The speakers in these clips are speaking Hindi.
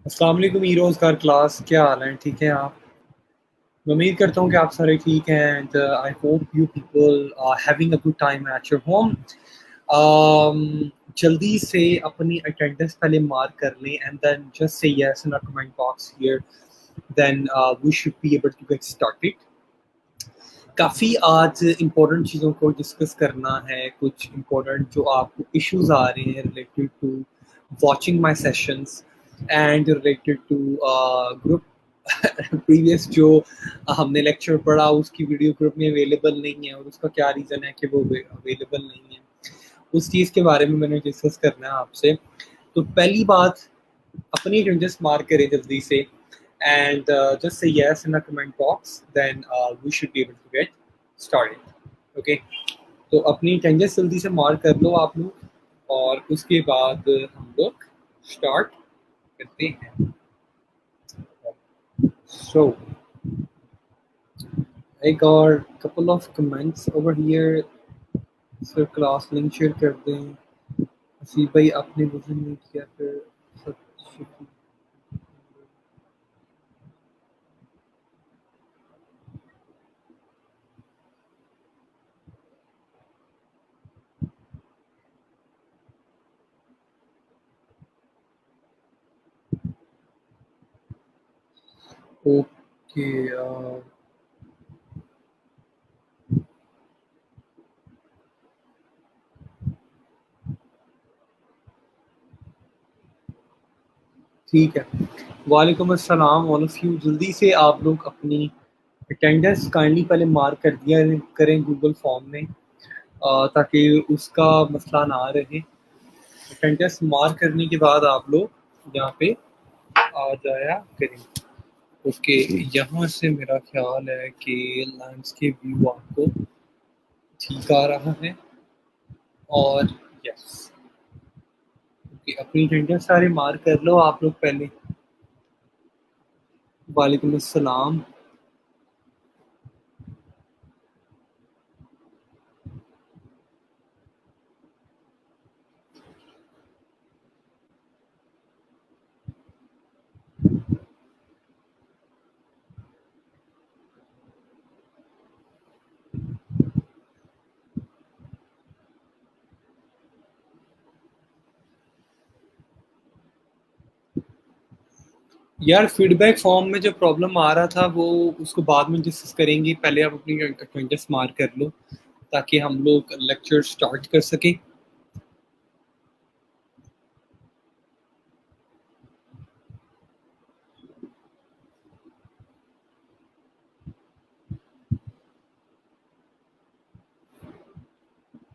अस्सलाम वालेकुम हीरोज़ कार क्लास, क्या हाल है? ठीक हैं आप? मैं उम्मीद करता हूँ कि आप सारे ठीक हैं and I hope you people are having a good time at your home. जल्दी से अपनी अटेंडेंस पहले मार्क कर लें and then just say yes in our comment box here, then we should be able to get started. काफ़ी आज इम्पोर्टेंट चीज़ों को डिस्कस करना है, कुछ इम्पोर्टेंट जो आपको इश्यूज़ आ रहे हैं related to watching my sessions and related to group previous जो हमने लेक्चर पढ़ा उसकी वीडियो ग्रुप में अवेलेबल नहीं है और उसका क्या रीज़न है कि वो अवेलेबल नहीं है, उस चीज़ के बारे में मैंने डिस्कस करना है आपसे। तो पहली बात, अपनी अटेंडेंस मार्क करें जल्दी से and just say yes in the comment box, then we should be able to get started. Okay, तो अपनी अटेंडेंस जल्दी से मार्क कर लो आप लोग और उसके बाद हम लोग स्टार्ट करते हैं। So I got a couple of comments over here, sir class link share कर दें। हसीब भाई आपने वजन नहीं किया फिर सब शुक्रिया। ओके, ठीक है। वालेकुम अस्सलाम ऑल ऑफ यू। जल्दी से आप लोग अपनी अटेंडेंस काइंडली पहले मार्क कर दिया करें गूगल फॉर्म में, ताकि उसका मसला ना रहे। अटेंडेंस मार्क करने के बाद आप लोग यहाँ पे आ जाया करें। ओके, यहाँ से मेरा ख्याल है कि लैंडस्केप व्यू आपको ठीक आ रहा है और यस। ओके, अपनी अटेंडेंस सारे मार्क कर लो आप लोग पहले। वालेकुम अस्सलाम। यार फीडबैक फॉर्म में जो प्रॉब्लम आ रहा था वो उसको बाद में डिस्कस करेंगे, पहले आप अपनी अटेंडेंस मार्क कर लो ताकि हम लोग लेक्चर स्टार्ट कर सकें।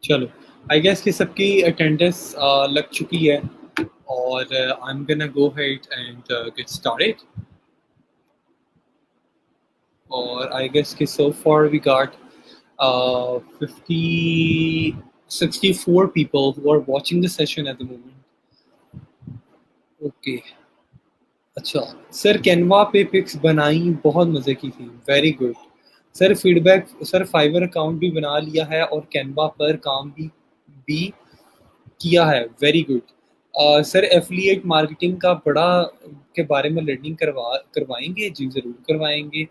चलो, आई गेस कि सबकी अटेंडेंस लग चुकी है और I am gonna go ahead and get started. और आई गेस कि सो far we got 50 64 people who are watching the session at the moment. Okay, अच्छा सर, कैनवा पे पिक्स बनाई, बहुत मज़े की थी, very good sir. Feedback sir, Fiverr account भी बना लिया है और कैनवा पर काम भी किया है, very good sir. Affiliate marketing का बड़ा के बारे में लर्निंग करवाएंगे जी, ज़रूर करवाएंगे।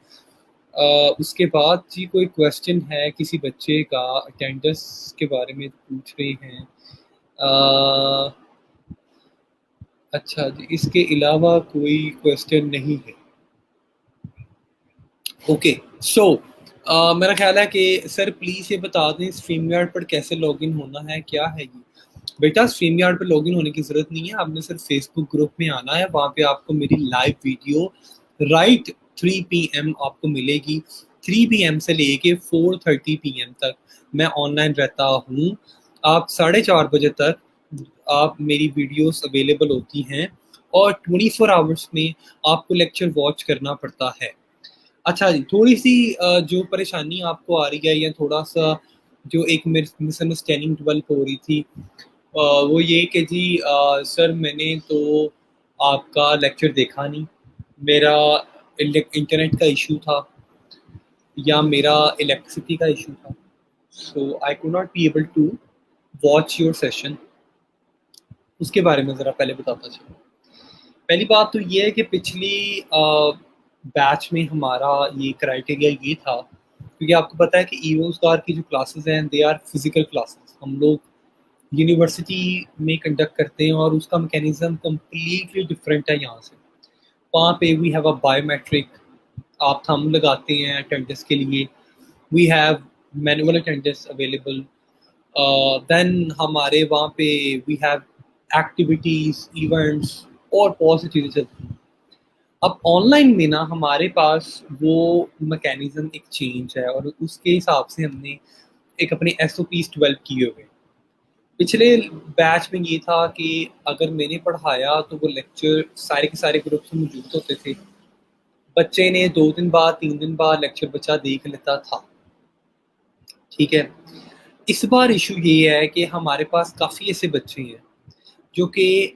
उसके बाद जी कोई क्वेश्चन है किसी बच्चे का, अटेंडेंस के बारे में पूछ रहे हैं। अ, अच्छा जी, इसके अलावा कोई क्वेश्चन नहीं है। ओके, सो मेरा ख्याल है कि सर प्लीज़ ये बता दें स्ट्रीम यार्ड पर कैसे लॉगिन होना है, क्या है ये? बेटा स्ट्रीम यार्ड पर लॉगिन होने की ज़रूरत नहीं है, आपने सिर्फ फेसबुक ग्रुप में आना है, वहाँ पे आपको मेरी लाइव वीडियो राइट 3 PM आपको मिलेगी। 3 PM से लेके 4:30 PM तक मैं ऑनलाइन रहता हूँ। आप 4:30 बजे तक आप मेरी वीडियोस अवेलेबल होती हैं और 24 आवर्स में आपको लेक्चर वॉच करना पड़ता है। अच्छा जी, थोड़ी-सी जो परेशानी आपको आ रही है या थोड़ा-सा जो एक मिसअंडरस्टैंडिंग डेवलप हो रही थी, वो ये कि जी सर मैंने तो आपका लेक्चर देखा नहीं, मेरा इंटरनेट का इशू था या मेरा इलेक्ट्रिसिटी का इशू था, so I could not be able to watch your session. उसके बारे में ज़रा पहले बताता चलो। पहली बात तो ये है कि पिछली बैच में हमारा ये क्राइटेरिया ये था, क्योंकि आपको पता है कि ईओस्कार की जो क्लासेस हैं दे आर फिजिकल क्लासेस, हम लोग यूनिवर्सिटी में कंडक्ट करते हैं और उसका मैकेनिज्म कम्प्लीटली डिफरेंट है यहाँ से। वहाँ पे वी हैव अ बायोमेट्रिक, आप थंब लगाते हैं अटेंडेंस के लिए, we have manual attendance available, then हमारे वहाँ पे वी हैव एक्टिविटीज इवेंट्स और बहुत सी चीज़ें चलती हैं। अब ऑनलाइन में ना हमारे पास वो मैकेनिज्म एक चेंज है और उसके हिसाब से हमने एक अपने एस ओ पीज डेवलप किए हुए हैं। पिछले बैच में ये था कि अगर मैंने पढ़ाया तो वो लेक्चर सारे के सारे ग्रुप्स में मौजूद होते थे, बच्चे ने 2 दिन बाद 3 दिन बाद लेक्चर बच्चा देख लेता था, ठीक है। इस बार इशू ये है कि हमारे पास काफ़ी ऐसे बच्चे हैं जो कि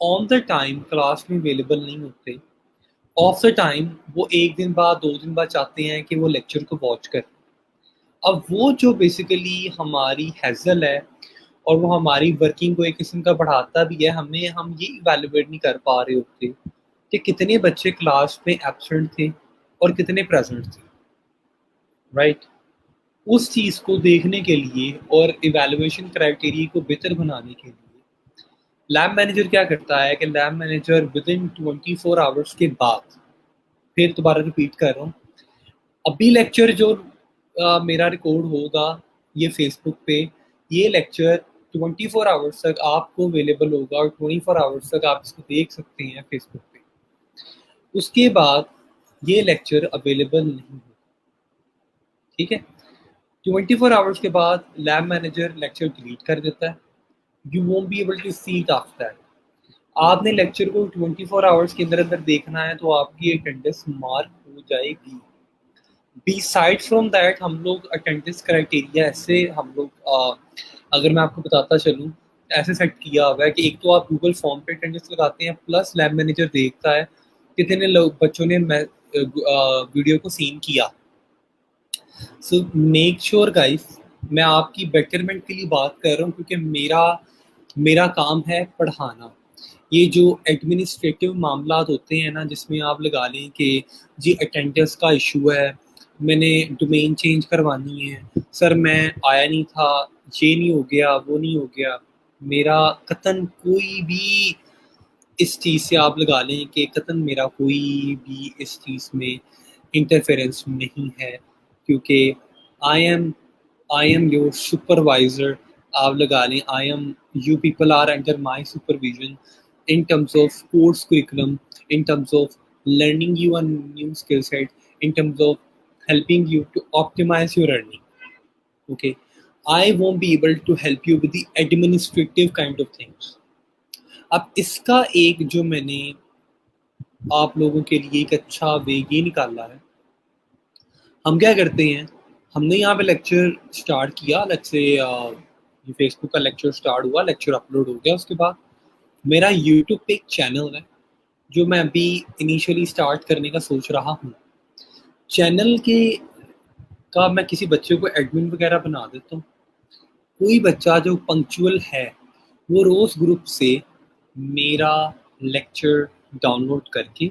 ऑन द टाइम क्लास में अवेलेबल नहीं होते, ऑफ द टाइम वो 1 दिन बाद 2 दिन बाद चाहते हैं कि वो लेक्चर को वॉच कर। अब वो जो बेसिकली हमारी हैजल है और वो हमारी वर्किंग को एक किस्म का बढ़ाता भी है, हमें हम ये इवेलुएट नहीं कर पा रहे होते कि कितने बच्चे क्लास में एब्सेंट थे और कितने प्रेजेंट थे, राइट। उस चीज़ को देखने के लिए और इवेलुएशन क्राइटेरिया को बेहतर बनाने के लिए लैब मैनेजर क्या करता है कि lab manager with in 24 hours के बाद, फिर दोबारा रिपीट कर रहा हूँ, अभी लेक्चर जो मेरा रिकॉर्ड होगा ये फेसबुक पे, ये लेक्चर 24 आवर्स तक आपको अवेलेबल होगा और 24 आवर्स तक आप इसको देख सकते हैं फेसबुक पे। उसके बाद ये लेक्चर अवेलेबल नहीं होगा, ठीक है। 24 आवर्स के बाद लैब मैनेजर लेक्चर डिलीट कर देता है, you won't be able to see it after that. आपने लेक्चर को 24 आवर्स के अंदर अंदर देखना है तो आपकी अटेंडेंस मार्क हो जाएगी। बिसाइड फ्रॉम दैट हम लोग अटेंडेंस क्राइटेरिया ऐसे हम लोग अगर मैं आपको बताता चलूँ ऐसे सेट किया हुआ है कि एक तो आप गूगल फॉर्म पे अटेंडेंस लगाते हैं, प्लस लैब मैनेजर देखता है कितने लोग बच्चों ने वीडियो को सीन किया। सो मेक श्योर गाइस, मैं आपकी बेटरमेंट के लिए बात कर रहा हूँ क्योंकि मेरा मेरा काम है पढ़ाना। ये जो एडमिनिस्ट्रेटिव मामला होते हैं ना जिसमें आप लगा लें कि जी अटेंडेंस का इशू है, मैंने डोमेन चेंज करवानी है, सर मैं आया नहीं था, ये नहीं हो गया वो नहीं हो गया, मेरा कतन कोई भी इस चीज़ से आप लगा लें कि कतन मेरा कोई भी इस चीज़ में इंटरफेरेंस नहीं है, क्योंकि I am I am your supervisor. आप लगा लें I am you people are under my supervision in terms of course curriculum, in terms of learning you a new skill set, in terms of helping you to optimize your earning. Okay, I won't be able to help you with the administrative kind of things. अब इसका एक जो मैंने आप लोगों के लिए एक अच्छा वे ये निकाला है, हम क्या करते हैं, हमने यहाँ पे लेक्चर स्टार्ट किया, लेट्स से ये फेसबुक का लेक्चर स्टार्ट हुआ, लेक्चर अपलोड हो गया, उसके बाद मेरा यूट्यूब पे एक चैनल है जो मैं अभी इनिशियली स्टार्ट करने का सोच रहा हूँ। चैनल के का मैं किसी बच्चे को एडमिन वगैरह बना देता हूँ। कोई बच्चा जो पंक्चुअल है वो रोज़ ग्रुप से मेरा लेक्चर डाउनलोड करके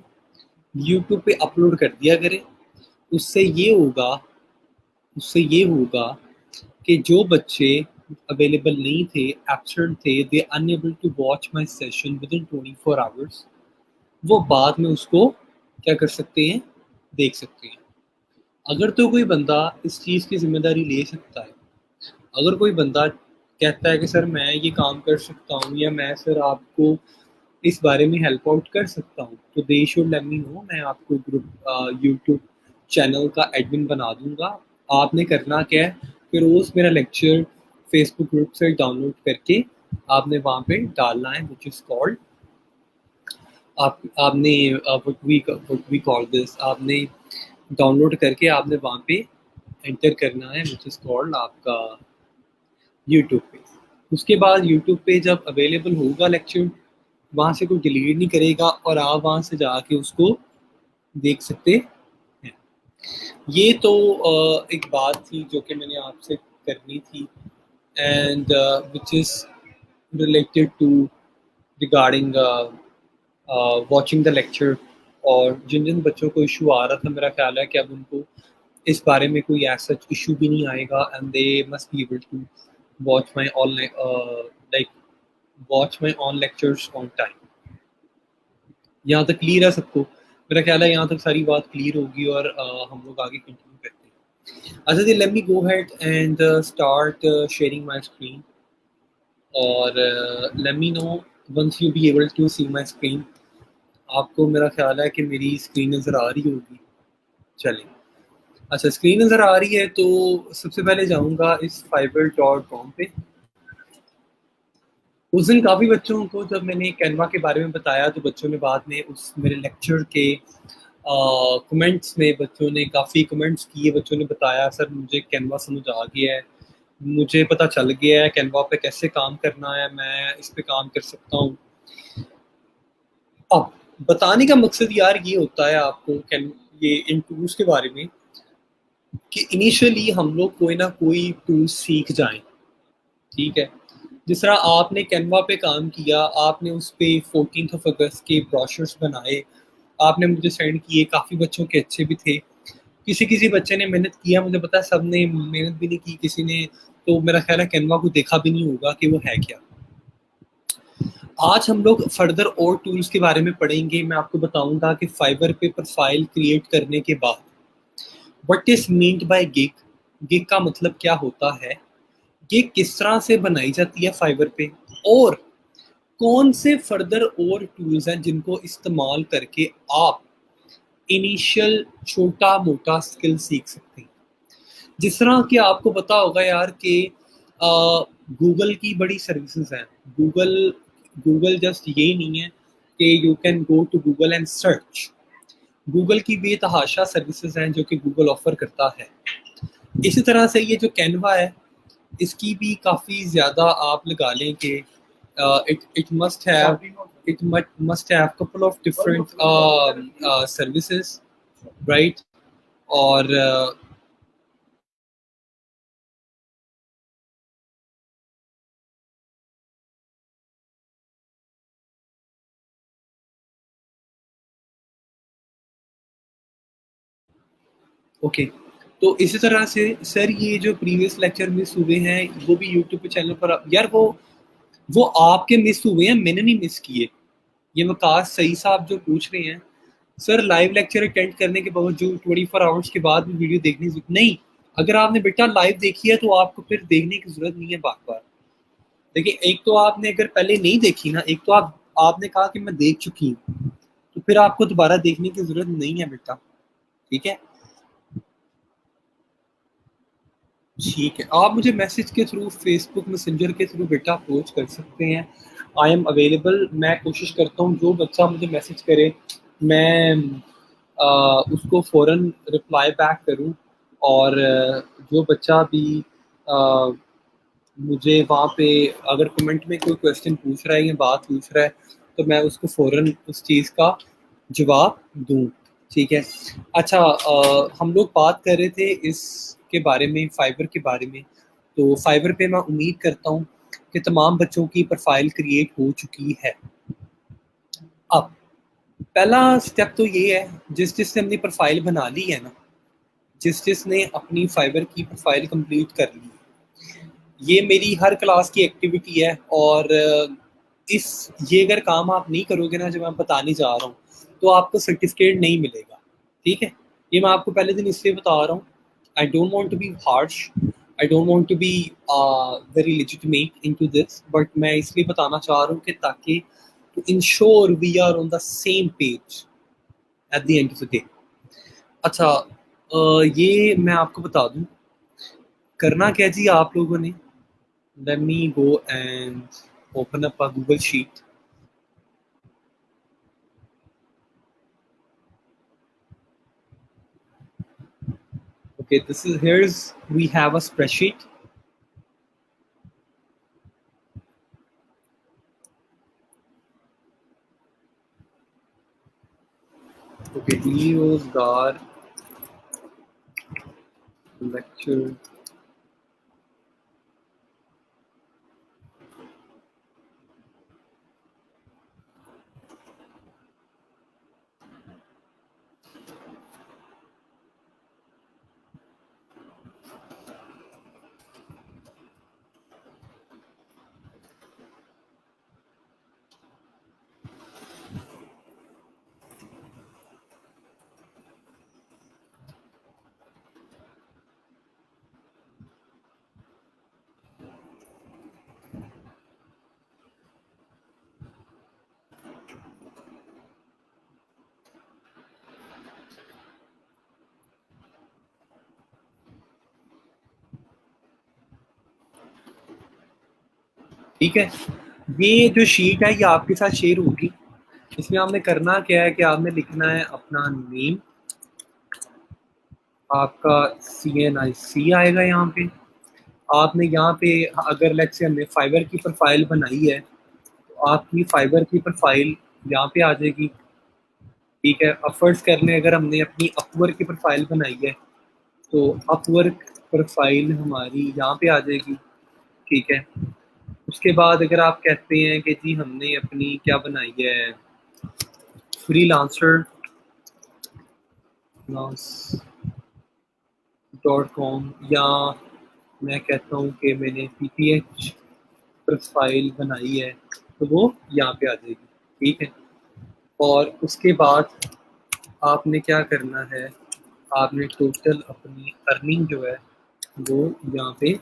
यूट्यूब पे अपलोड कर दिया करे। उससे ये होगा कि जो बच्चे अवेलेबल नहीं थे, एब्सेंट थे, they unable to watch my session within 24 hours, वो बाद में उसको क्या कर सकते हैं, देख सकते हैं। अगर तो कोई बंदा इस चीज़ की जिम्मेदारी ले सकता है, अगर कोई बंदा कहता है कि सर मैं ये काम कर सकता हूँ या मैं सर आपको इस बारे में हेल्प आउट कर सकता हूँ, तो they should let me no, मैं आपको ग्रुप यूट्यूब चैनल का एडमिन बना दूंगा। आपने करना क्या है, फिर रोज़ मेरा लेक्चर फेसबुक ग्रुप से डाउनलोड करके आपने वहाँ पे डालना है, विच इज़ कॉल्ड आपने व्हाट वी कॉल दिस, आपने डाउनलोड करके आपने वहाँ पे एंटर करना है, विच इज़ कॉल्ड आपका यूट्यूब पे। उसके बाद यूट्यूब पे जब अवेलेबल होगा लेक्चर, वहाँ से कोई डिलीट नहीं करेगा और आप वहाँ से जाके उसको देख सकते हैं। ये तो एक बात थी जो कि मैंने आपसे करनी थी, and which is related to regarding watching the lecture. और जिन जिन बच्चों को इशू आ रहा था, मेरा ख्याल है कि अब उनको इस बारे में कोई ऐसा इशू भी नहीं आएगा, and they must be able to watch my on like watch my on lectures on time. यहाँ तक क्लियर है सबको? मेरा ख्याल है यहाँ तक सारी बात क्लियर होगी और हम लोग आगे कंटिन्यू करते हैं। अच्छा जी, let me go head and start sharing my screen, और let me know once you be able to see my screen. आपको मेरा ख्याल है कि मेरी स्क्रीन नज़र आ रही होगी। चलिए, अच्छा स्क्रीन नज़र आ रही है तो सबसे पहले जाऊंगा इस fiverr.com पे। उस दिन काफ़ी बच्चों को जब मैंने कैनवा के बारे में बताया तो बच्चों ने बाद में उस मेरे लेक्चर के कमेंट्स में बच्चों ने काफ़ी कमेंट्स किए। बच्चों ने बताया सर मुझे कैनवा समझ आ गया है, मुझे पता चल गया है कैनवा पे कैसे काम करना है, मैं इस पे काम कर सकता हूँ। अब बताने का मकसद यार ये होता है आपको कैन ये इन टूल्स के बारे में कि इनिशियली हम लोग कोई ना कोई टूल सीख जाएं। ठीक है, जिस तरह आपने कैनवा पे काम किया, आपने उस पे 14th ऑफ अगस्त के ब्रोशर्स बनाए, आपने मुझे सेंड किए, काफ़ी बच्चों के अच्छे भी थे। किसी किसी बच्चे ने मेहनत किया, मुझे पता है सब ने मेहनत भी नहीं की, किसी ने तो मेरा ख्याल है कैनवा को देखा भी नहीं होगा कि वो है क्या। आज हम लोग फर्दर और टूल्स के बारे में पढ़ेंगे। मैं आपको बताऊंगा कि फाइवर पे प्रोफाइल क्रिएट करने के बाद what is meant by gig, gig का मतलब क्या होता है, गिग किस तरह से बनाई जाती है फाइवर पे, और कौन से फर्दर और टूल्स हैं जिनको इस्तेमाल करके आप इनिशियल छोटा मोटा स्किल सीख सकते हैं। जिस तरह कि आपको पता होगा यार कि गूगल की बड़ी सर्विसेज हैं। गूगल गूगल जस्ट यही नहीं है कि you can go to Google and search. Google की बेतहाशा सर्विसेज हैं जो कि गूगल ऑफर करता है। इसी तरह से ये जो कैनवा है, इसकी भी काफ़ी ज़्यादा आप लगा लें कि it must have couple of different services, right. और ओके, तो इसी तरह से सर ये जो प्रीवियस लेक्चर मिस हुए हैं वो भी यूट्यूब पे चैनल पर यार वो आपके मिस हुए हैं, मैंने नहीं मिस किए। ये वकास सही साहब जो पूछ रहे हैं सर लाइव लेक्चर अटेंड करने के बावजूद 24 आवर्स के बाद भी वीडियो देखने नहीं, अगर आपने बेटा लाइव देखी है तो आपको फिर देखने की जरूरत नहीं है बार बार। देखिए, एक तो आपने अगर पहले नहीं देखी ना, एक तो आपने कहा कि मैं देख चुकी हूँ, तो फिर आपको दोबारा देखने की जरूरत नहीं है बेटा। ठीक है, ठीक है, आप मुझे मैसेज के थ्रू, फेसबुक मैसेंजर के थ्रू बेटा अप्रोच कर सकते हैं। I am available. मैं कोशिश करता हूँ जो बच्चा मुझे मैसेज करे मैं उसको फ़ौरन रिप्लाई बैक करूँ। और जो बच्चा भी आ, मुझे वहाँ पे अगर कमेंट में कोई क्वेश्चन पूछ रहा है या बात पूछ रहा है तो मैं उसको फ़ौरन उस चीज़ का जवाब दूँ। ठीक है, अच्छा हम लोग बात कर रहे थे इसके बारे में, फाइबर के बारे में। तो फाइबर पे मैं उम्मीद करता हूँ कि तमाम बच्चों की प्रोफाइल क्रिएट हो चुकी है। अब पहला स्टेप तो ये है, जिस जिसने अपनी प्रोफाइल बना ली है ना, जिस जिसने अपनी फाइबर की प्रोफाइल कंप्लीट कर ली, ये मेरी हर क्लास की एक्टिविटी है। और इस ये अगर काम आप नहीं करोगे ना जो मैं बताने जा रहा हूँ, तो आपको सर्टिफिकेट नहीं मिलेगा। ठीक है, ये मैं आपको पहले दिन इसलिए बता रहा हूँ। I don't want to be harsh, I don't want to be very legitimate into this, but मैं इसलिए बताना चाह रहा हूँ कि ताकि to ensure we are on the same page at the end of the day. अच्छा ये मैं आपको बता दूं करना क्या जी आप लोगों ने। Late me go and open up a Google sheet. Okay, this is here's we have a spreadsheet. Okay, Leo's Gar lecture. ठीक है। ये जो शीट है ये आपके साथ शेयर होगी। इसमें आपने करना क्या है कि आपने लिखना है अपना नेम, आपका CNIC आएगा यहाँ पे। आपने यहाँ पे अगर लेट्स से हमने फाइबर की प्रोफाइल बनाई है तो आपकी फाइबर की प्रोफाइल यहाँ पे आ जाएगी। ठीक है। अब फर्ज कर लें अगर हमने अपनी अपवर्क की प्रोफाइल बनाई है तो अपवर्क प्रोफाइल हमारी यहाँ पे आ जाएगी। ठीक है। उसके बाद अगर आप कहते हैं कि जी हमने अपनी क्या बनाई है, फ्रीलांसर .com, या मैं कहता हूँ कि मैंने PPH प्रोफाइल बनाई है तो वो यहाँ पे आ जाएगी। ठीक है। और उसके बाद आपने क्या करना है, आपने टोटल अपनी अर्निंग जो है वो यहाँ पे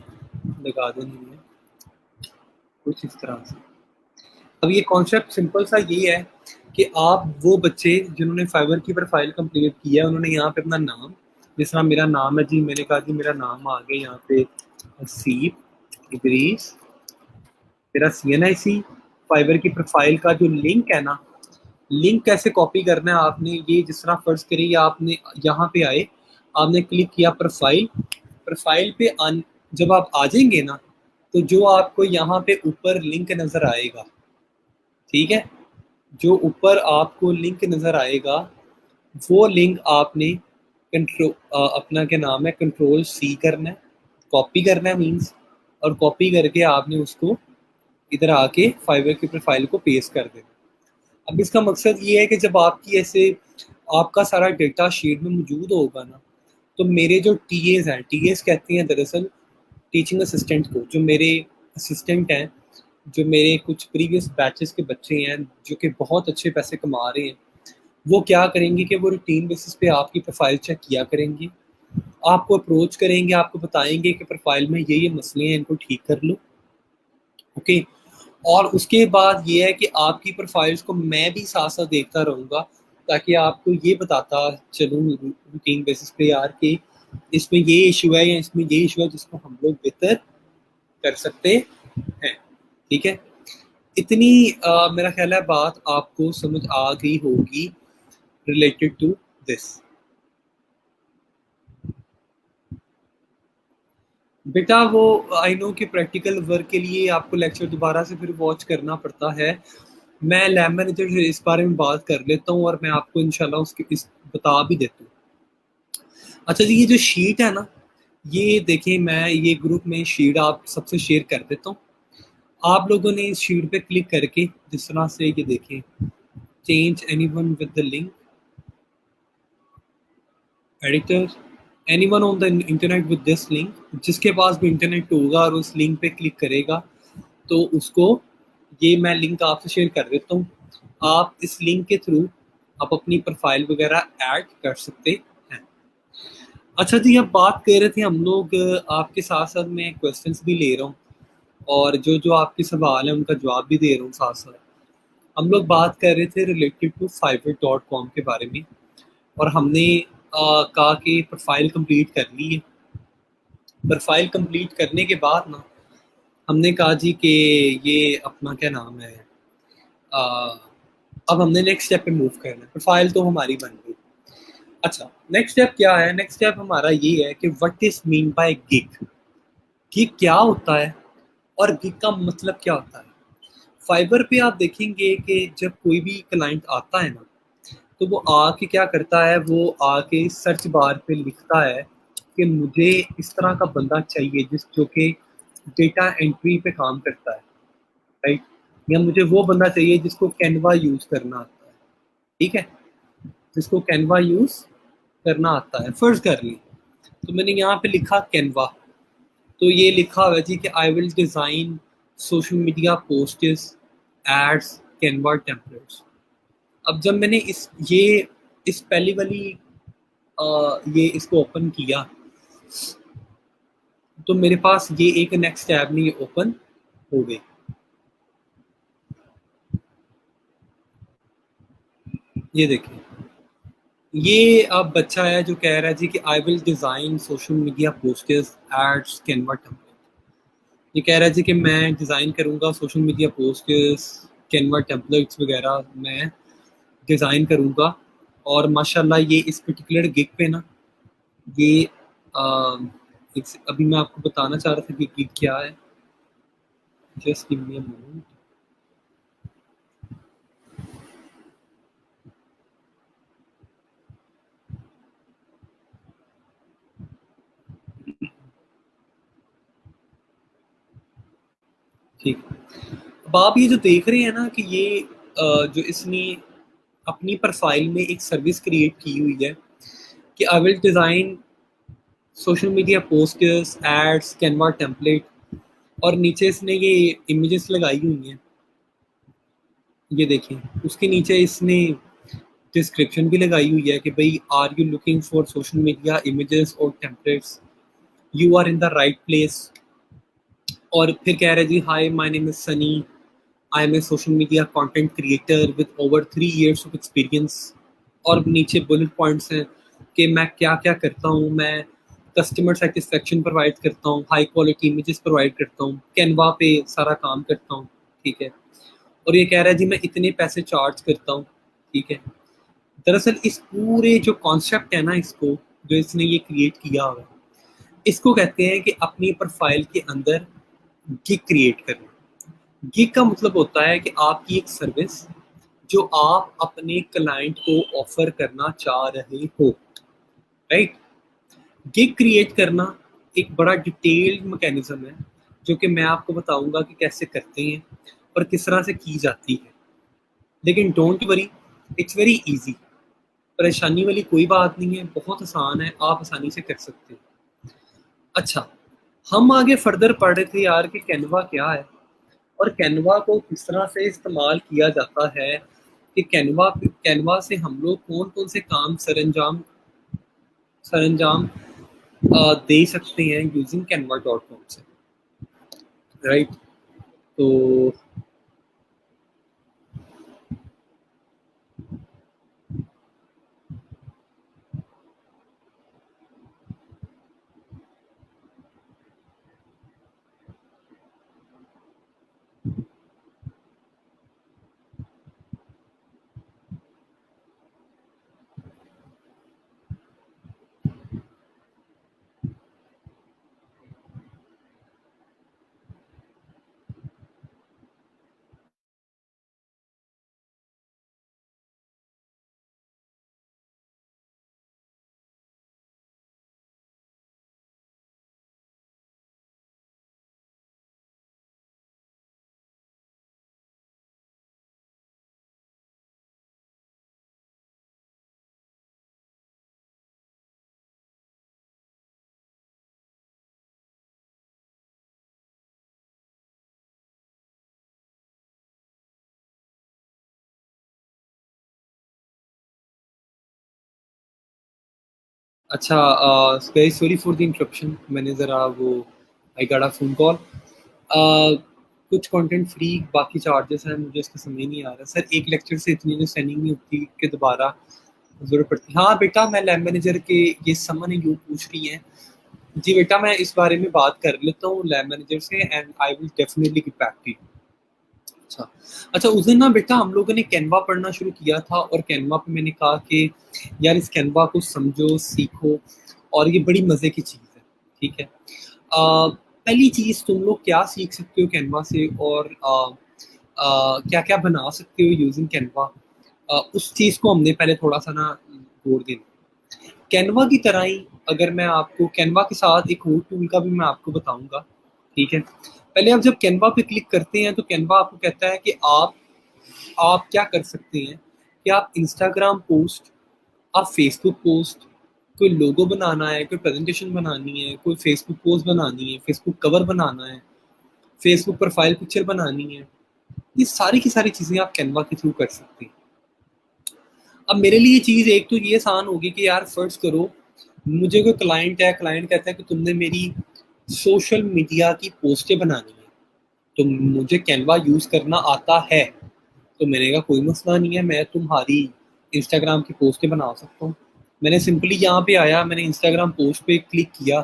लगा देनी है कुछ इस तरह से। अब ये कॉन्सेप्ट सिंपल सा ये है कि आप वो बच्चे जिन्होंने फाइवर की प्रोफाइल कंप्लीट किया है उन्होंने यहाँ पे अपना नाम, जिस तरह मेरा नाम है जी, मैंने कहा जी मेरा नाम आ गया यहाँ पे हसीब इदरीस, मेरा CNIC, फाइवर की प्रोफाइल का जो लिंक है ना, लिंक कैसे कॉपी करना है आपने, ये जिस तरह फर्ज करिए आपने यहाँ पे आए, आपने क्लिक किया प्रोफाइल, प्रोफाइल पे जब आप आ जाएंगे ना तो जो आपको यहाँ पे ऊपर लिंक नजर आएगा, ठीक है, जो ऊपर आपको लिंक नजर आएगा वो लिंक आपने कंट्रोल अपना क्या नाम है Ctrl+C करना है, कॉपी करना है मीन्स, और कॉपी करके आपने उसको इधर आके फाइवर की प्रोफाइल को पेस्ट कर देना। अब इसका मकसद ये है कि जब आपकी ऐसे आपका सारा डेटा शीट में मौजूद होगा ना तो मेरे जो TAs हैं, TAs कहते हैं दरअसल टीचिंग असिस्टेंट को, जो मेरे असिस्टेंट हैं, जो मेरे कुछ प्रीवियस बैचेस के बच्चे हैं जो कि बहुत अच्छे पैसे कमा रहे हैं, वो क्या करेंगे कि वो रूटीन बेसिस पे आपकी प्रोफाइल चेक किया करेंगे, आपको अप्रोच करेंगे, आपको बताएंगे कि प्रोफाइल में ये मसले हैं, इनको ठीक कर लो। ओके। और उसके बाद ये है कि आपकी प्रोफाइल्स को मैं भी साथ साथ देखता रहूँगा ताकि आपको ये बताता चलूँ रूटीन बेसिस पे यार कि इसमें ये इशू है या इसमें ये इशू है जिसको हम लोग बेहतर कर सकते हैं। ठीक है। इतनी मेरा ख्याल है बात आपको समझ आ गई होगी रिलेटेड टू दिस। बेटा वो आई नो कि प्रैक्टिकल वर्क के लिए आपको लेक्चर दोबारा से फिर वॉच करना पड़ता है। मैं लैब मैनेजर से इस बारे में बात कर लेता हूँ और मैं आपको इंशाल्लाह उसकी इस बता भी देता हूँ। अच्छा जी, ये जो शीट है ना, ये देखिए मैं ये ग्रुप में शीट आप सबसे शेयर कर देता हूँ। आप लोगों ने इस शीट पे क्लिक करके जिस तरह से ये देखें, change anyone with the link editor, anyone on the internet with this link, जिसके पास भी इंटरनेट होगा और उस लिंक पे क्लिक करेगा तो उसको, ये मैं लिंक आपसे शेयर कर देता हूँ, आप इस लिंक के थ्रू आप अपनी प्रोफाइल वगैरह ऐड कर सकते हैं। अच्छा जी, अब बात कर रहे थे हम लोग, आपके साथ साथ मैं क्वेश्चंस भी ले रहा हूँ और जो जो आपके सवाल हैं उनका जवाब भी दे रहा हूँ साथ साथ। हम लोग बात कर रहे थे रिलेटेड टू fiverr.com के बारे में और हमने कहा कि प्रोफाइल कंप्लीट कर ली है। प्रोफाइल कंप्लीट करने के बाद ना हमने कहा जी कि ये अपना क्या नाम है, आ, अब हमने नेक्स्ट स्टेप पे मूव करना है। प्रोफाइल तो हमारी बन गई। अच्छा, नेक्स्ट स्टेप क्या है? नेक्स्ट स्टेप हमारा ये है कि what is mean by gig. Gig क्या होता है और गिग का मतलब क्या होता है? फाइबर पे आप देखेंगे कि जब कोई भी क्लाइंट आता है ना तो वो आके क्या करता है, वो आके सर्च बार पे लिखता है कि मुझे इस तरह का बंदा चाहिए जिस जो कि डेटा एंट्री पे काम करता है, राइट, या मुझे वो बंदा चाहिए जिसको कैनवा यूज करना आता है। ठीक है, जिसको कैनवा यूज करना आता है। फर्ज कर ली तो मैंने यहाँ पे लिखा कैनवा, तो ये लिखा हुआ है जी कि I will design social media posts ads Canva templates. अब जब मैंने इस पहली वाली ये इसको ओपन किया तो मेरे पास ये एक नेक्स्ट टैब में ये ओपन हो गई। ये देखिए, ये अब बच्चा है जो कह रहा है जी कि I will design social media posters ads Canva template. ये कह रहा है जी कि मैं डिज़ाइन करूँगा social media posters, Canva templates वगैरह मैं डिज़ाइन करूँगा। और माशाल्लाह ये इस पर्टिकुलर गिग पे ना ये अभी मैं आपको बताना चाह रहा था कि गिग क्या है। Just give me a moment. ठीक। अब आप ये जो देख रहे हैं ना कि ये जो इसने अपनी प्रोफाइल में एक सर्विस क्रिएट की हुई है कि I will design social media posters, ads, Canva template. और नीचे इसने ये इमेजेस लगाई हुई हैं, ये देखिए। उसके नीचे इसने डिस्क्रिप्शन भी लगाई हुई है कि भाई are you looking for social media images और templates, you are in the right place. और फिर कह रहे जी hi my name is Sunny, I am a social media content creator with over 3 years of experience. और नीचे बुलेट पॉइंट्स हैं कि मैं क्या क्या करता हूँ। मैं कस्टमर सेटिस्फेक्शन प्रोवाइड करता हूँ, हाई क्वालिटी इमेजेस प्रोवाइड करता हूँ, कैनवा पे सारा काम करता हूँ। ठीक है। और ये कह रहा है जी मैं इतने पैसे चार्ज करता हूँ। ठीक है। दरअसल इस पूरे जो कॉन्सेप्ट है ना, इसको जो इसने ये क्रिएट किया हुआ है, इसको कहते हैं कि अपनी प्रोफाइल के अंदर गिग क्रिएट करना। गिग का मतलब होता है कि आपकी एक सर्विस जो आप अपने क्लाइंट को ऑफर करना चाह रहे हो, राइट। गिग क्रिएट करना एक बड़ा डिटेल्ड मैकेनिज्म है जो कि मैं आपको बताऊंगा कि कैसे करते हैं और किस तरह से की जाती है। लेकिन don't worry, it's very easy. परेशानी वाली कोई बात नहीं है, बहुत आसान है, आप आसानी से कर सकते हैं। अच्छा, हम आगे फर्दर पढ़ रहे थे यार कि कैनवा क्या है और कैनवा को किस तरह से इस्तेमाल किया जाता है, कि कैनवा कैनवा से हम लोग कौन कौन से काम सरंजाम सरंजाम दे सकते हैं यूजिंग canva.com से, राइट। तो अच्छा guys, sorry for the interruption, मैंने ज़रा वो I got a phone call. कुछ कंटेंट फ्री, बाकी चार्जेस हैं, मुझे इसका समझ नहीं आ रहा सर। एक लेक्चर से इतनी जो सेंडिंग नहीं होती कि दोबारा जरूरत पड़ती। हाँ बेटा, मैं लैब मैनेजर के ये समन यू पूछ रही हैं। जी बेटा, मैं इस बारे में बात कर लेता हूँ लैब मैनेजर से and I will definitely get back to you. अच्छा। अच्छा, उस दिन ना बेटा हम लोगों ने कैनवा पढ़ना शुरू किया था और कैनवा पे मैंने कहा कि यार इस कैनवा को समझो, सीखो, और ये बड़ी मज़े की चीज़ है। ठीक है। पहली चीज़, तुम लोग क्या सीख सकते हो कैनवा से और क्या क्या बना सकते हो यूजिंग कैनवा, उस चीज़ को हमने पहले थोड़ा सा ना जोड़ देना। कैनवा की तरह ही अगर मैं आपको कैनवा के साथ एक और टूल का भी मैं आपको बताऊंगा। ठीक है। पहले आप जब कैनवा पे क्लिक करते हैं तो कैनवा आपको कहता है कि आप क्या कर सकते हैं कि आप इंस्टाग्राम पोस्ट, आप फेसबुक पोस्ट, कोई लोगो बनाना है, कोई प्रेजेंटेशन बनानी है, कोई फेसबुक पोस्ट बनानी है, फेसबुक कवर बनाना है, फेसबुक प्रोफाइल पिक्चर बनानी है, ये सारी की सारी चीज़ें आप कैनवा के थ्रू कर सकते हैं। अब मेरे लिए चीज़ एक तो ये आसान होगी कि यार फर्ज करो मुझे कोई क्लाइंट है, क्लाइंट कहता है कि तुमने मेरी सोशल मीडिया की पोस्टें बनानी है, तो मुझे कैनवा यूज़ करना आता है। तो मैंने कहा कोई मसला नहीं है, मैं तुम्हारी इंस्टाग्राम की पोस्टें बना सकता हूँ। मैंने सिंपली यहाँ पे आया, मैंने इंस्टाग्राम पोस्ट पे क्लिक किया,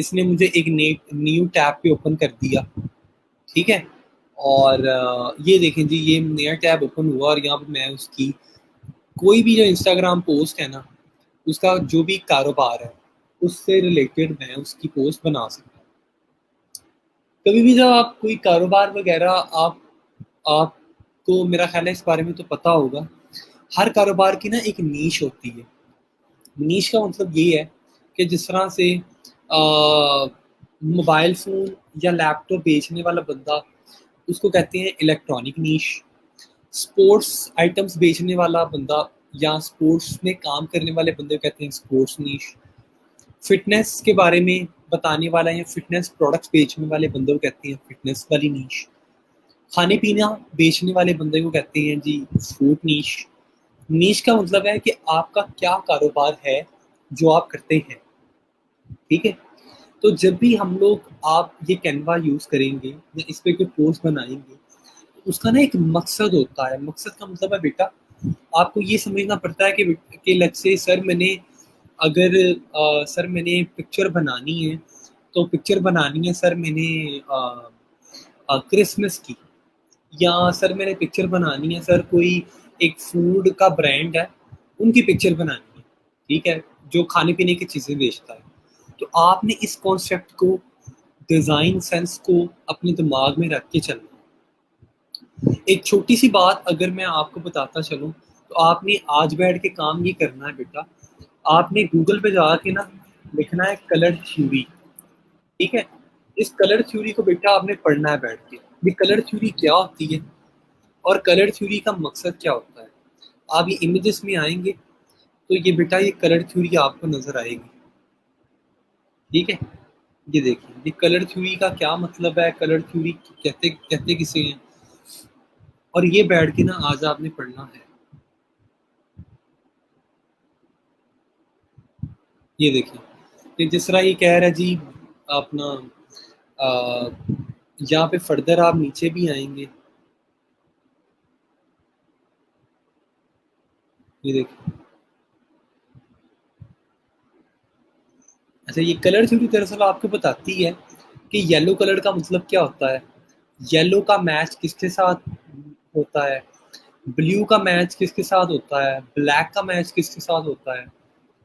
इसने मुझे एक न्यू टैब पे ओपन कर दिया, ठीक है। और ये देखें जी, ये नया टैब ओपन हुआ और यहाँ पे मैं उसकी कोई भी जो इंस्टाग्राम पोस्ट है ना, उसका जो भी कारोबार है उससे रिलेटेड मैं उसकी पोस्ट बना सकता हूँ। कभी भी जब आप कोई कारोबार वगैरह आपको मेरा ख्याल है इस बारे में तो पता होगा, हर कारोबार की ना एक नीश होती है। नीश का मतलब ये है कि जिस तरह से मोबाइल फ़ोन या लैपटॉप बेचने वाला बंदा, उसको कहते हैं इलेक्ट्रॉनिक नीश। स्पोर्ट्स आइटम्स बेचने वाला बंदा या स्पोर्ट्स में काम करने वाले बंदे को कहते हैं स्पोर्ट्स नीश। फिटनेस के बारे में बताने वाला या फिटनेस प्रोडक्ट्स बेचने वाले बंदे को कहते हैं फिटनेस वाली नीश। खाने पीना बेचने वाले बंदे को कहते हैं जी फूड नीश। नीश का मतलब है कि आपका क्या कारोबार है जो आप करते हैं, ठीक है। तो जब भी हम लोग आप ये कैनवा यूज करेंगे या इस पे कोई पोस्ट बनाएंगे, उसका ना एक मकसद होता है। मकसद का मतलब है बेटा, आपको ये समझना पड़ता है कि लग से सर मैंने अगर सर मैंने पिक्चर बनानी है, तो पिक्चर बनानी है सर मैंने क्रिसमस की, या सर मैंने पिक्चर बनानी है सर कोई एक फूड का ब्रांड है उनकी पिक्चर बनानी है, ठीक है, जो खाने पीने की चीज़ें बेचता है। तो आपने इस कॉन्सेप्ट को, डिज़ाइन सेंस को अपने दिमाग में रख के चलना। एक छोटी सी बात अगर मैं आपको बताता चलूँ, तो आपने आज बैठ के काम ये करना है बेटा, आपने गूगल पे जाके ना लिखना है कलर थ्योरी, ठीक है। इस कलर थ्योरी को बेटा आपने पढ़ना है बैठ के, ये कलर थ्योरी क्या होती है और कलर थ्योरी का मकसद क्या होता है। आप ये इमेजेस में आएंगे तो ये बेटा ये कलर थ्योरी आपको नजर आएगी, ठीक है। ये देखिए, ये कलर थ्योरी का क्या मतलब है, कलर थ्योरी कहते कहते किसे हैं, और ये बैठ के ना आज आपने पढ़ना है। ये देखिए, कि जिस तरह ये कह रहा है जी अपना यहाँ पे फर्दर आप नीचे भी आएंगे, ये देखिए। अच्छा, ये कलर थ्योरी दरअसल आपको बताती है कि येलो कलर का मतलब क्या होता है, येलो का मैच किसके साथ होता है, ब्लू का मैच किसके साथ होता है, ब्लैक का मैच किसके साथ होता है।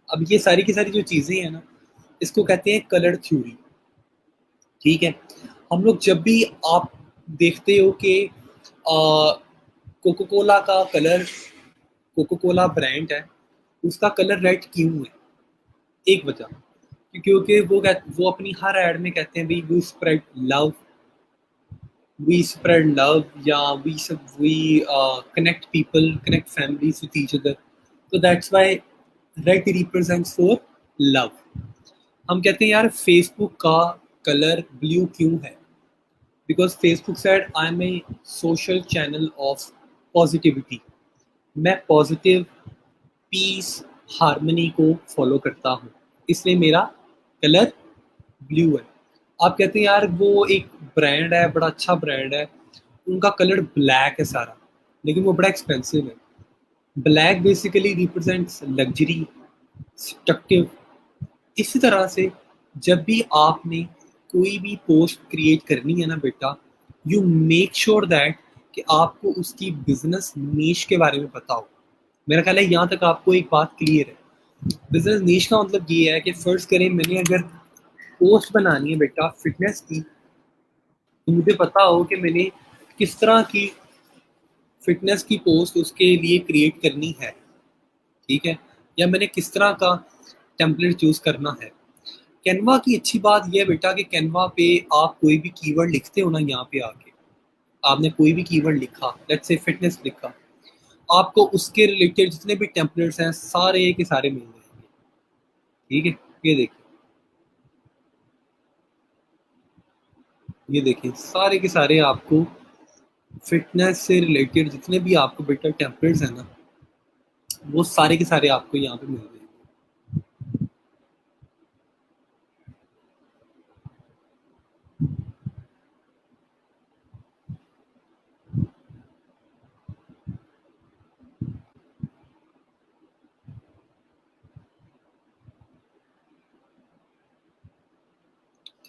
अब ये सारी की सारी जो चीज़ें हैं ना, इसको कहते हैं कलर थ्योरी, ठीक है। हम लोग जब भी आप देखते हो कि कोको कोला का कलर, कोको कोला ब्रांड है, उसका कलर रेड क्यों है, एक वजह, क्योंकि वो अपनी हर एड में कहते हैं भाई we spread love, we spread love, या we connect people, connect families with each other. तो that's why red represents for love. हम कहते हैं यार फेसबुक का कलर ब्लू क्यों है, because Facebook said I am a social channel of positivity. मैं पॉजिटिव, पीस, हार्मनी को फॉलो करता हूँ, इसलिए मेरा कलर ब्लू है। आप कहते हैं यार वो एक ब्रांड है, बड़ा अच्छा ब्रांड है, उनका कलर ब्लैक है सारा, लेकिन वो बड़ा एक्सपेंसिव है। ब्लैक बेसिकली रिप्रेजेंट्स लग्जरी, स्ट्रक्टिव। इसी तरह से जब भी आपने कोई भी पोस्ट क्रिएट करनी है ना बेटा, यू मेक श्योर दैट कि आपको उसकी बिजनेस नीश के बारे में पता हो। मेरा ख्याल है यहाँ तक आपको एक बात क्लियर है। बिजनेस नीश का मतलब ये है कि फर्ज करें मैंने अगर पोस्ट बनानी है बेटा फिटनेस की, तो मुझे पता हो कि मैंने किस तरह की फिटनेस की पोस्ट उसके लिए क्रिएट करनी है, ठीक है, या मैंने किस तरह का टेम्पलेट चूज करना है। कैनवा की अच्छी बात यह है बेटा कि कैनवा पे आप कोई भी कीवर्ड लिखते हो ना, यहाँ पे आके आपने कोई भी कीवर्ड लिखा, लेट्स से फिटनेस लिखा, आपको उसके रिलेटेड जितने भी टेम्पलेट्स हैं सारे के सारे मिल जाएंगे, ठीक है। ये देखिए, ये देखिए सारे के सारे आपको फिटनेस से रिलेटेड जितने भी आपको बेटा टेम्पलेट्स हैं ना, वो सारे के सारे आपको यहाँ पे मिल जाएंगे।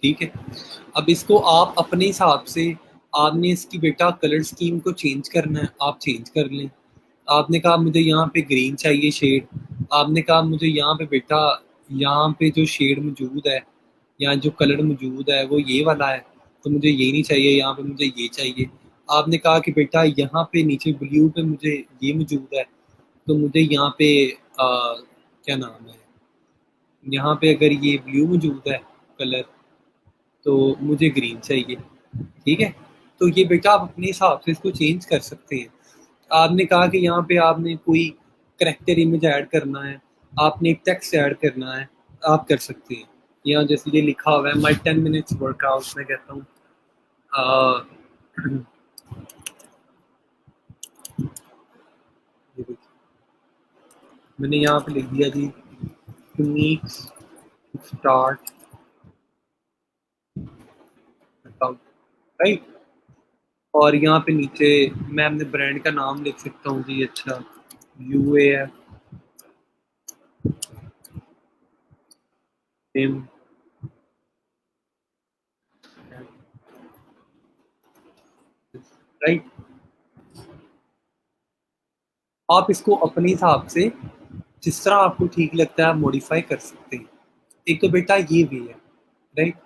ठीक है। अब इसको आप अपने हिसाब से, आपने इसकी बेटा कलर स्कीम को चेंज करना है, आप चेंज कर लें। आपने कहा मुझे यहाँ पे ग्रीन चाहिए शेड, आपने कहा मुझे यहाँ पे बेटा, यहाँ पे जो शेड मौजूद है, यहाँ जो कलर मौजूद है वो ये वाला है, तो मुझे ये नहीं चाहिए, यहाँ पे मुझे ये चाहिए। आपने कहा कि बेटा यहाँ पे नीचे ब्लू पे मुझे ये मौजूद है, तो मुझे यहाँ पे क्या नाम है, यहाँ पे अगर ये ब्लू मौजूद है कलर, तो मुझे ग्रीन चाहिए। ठीक है। तो ये बेटा आप अपने हिसाब से इसको चेंज कर सकते हैं। आपने कहा कि यहाँ पे आपने कोई करेक्टर इमेज ऐड करना है, आपने एक टेक्स्ट ऐड करना है, आप कर सकते हैं। यहाँ जैसे ये लिखा हुआ है माई 10 मिनट्स वर्कआउट, मैं कहता हूँ आ, ये देखिए, मैंने यहाँ पे लिख दिया जी टेक्निक्स स्टार्ट वर्कआउट, राइट। और यहाँ पे नीचे मैं अपने ब्रांड का नाम लिख सकता हूँ जी, अच्छा, UAF जिम, राइट। आप इसको अपने हिसाब से जिस तरह आपको ठीक लगता है आप मॉडिफाई कर सकते हैं। एक तो बेटा ये भी है, राइट।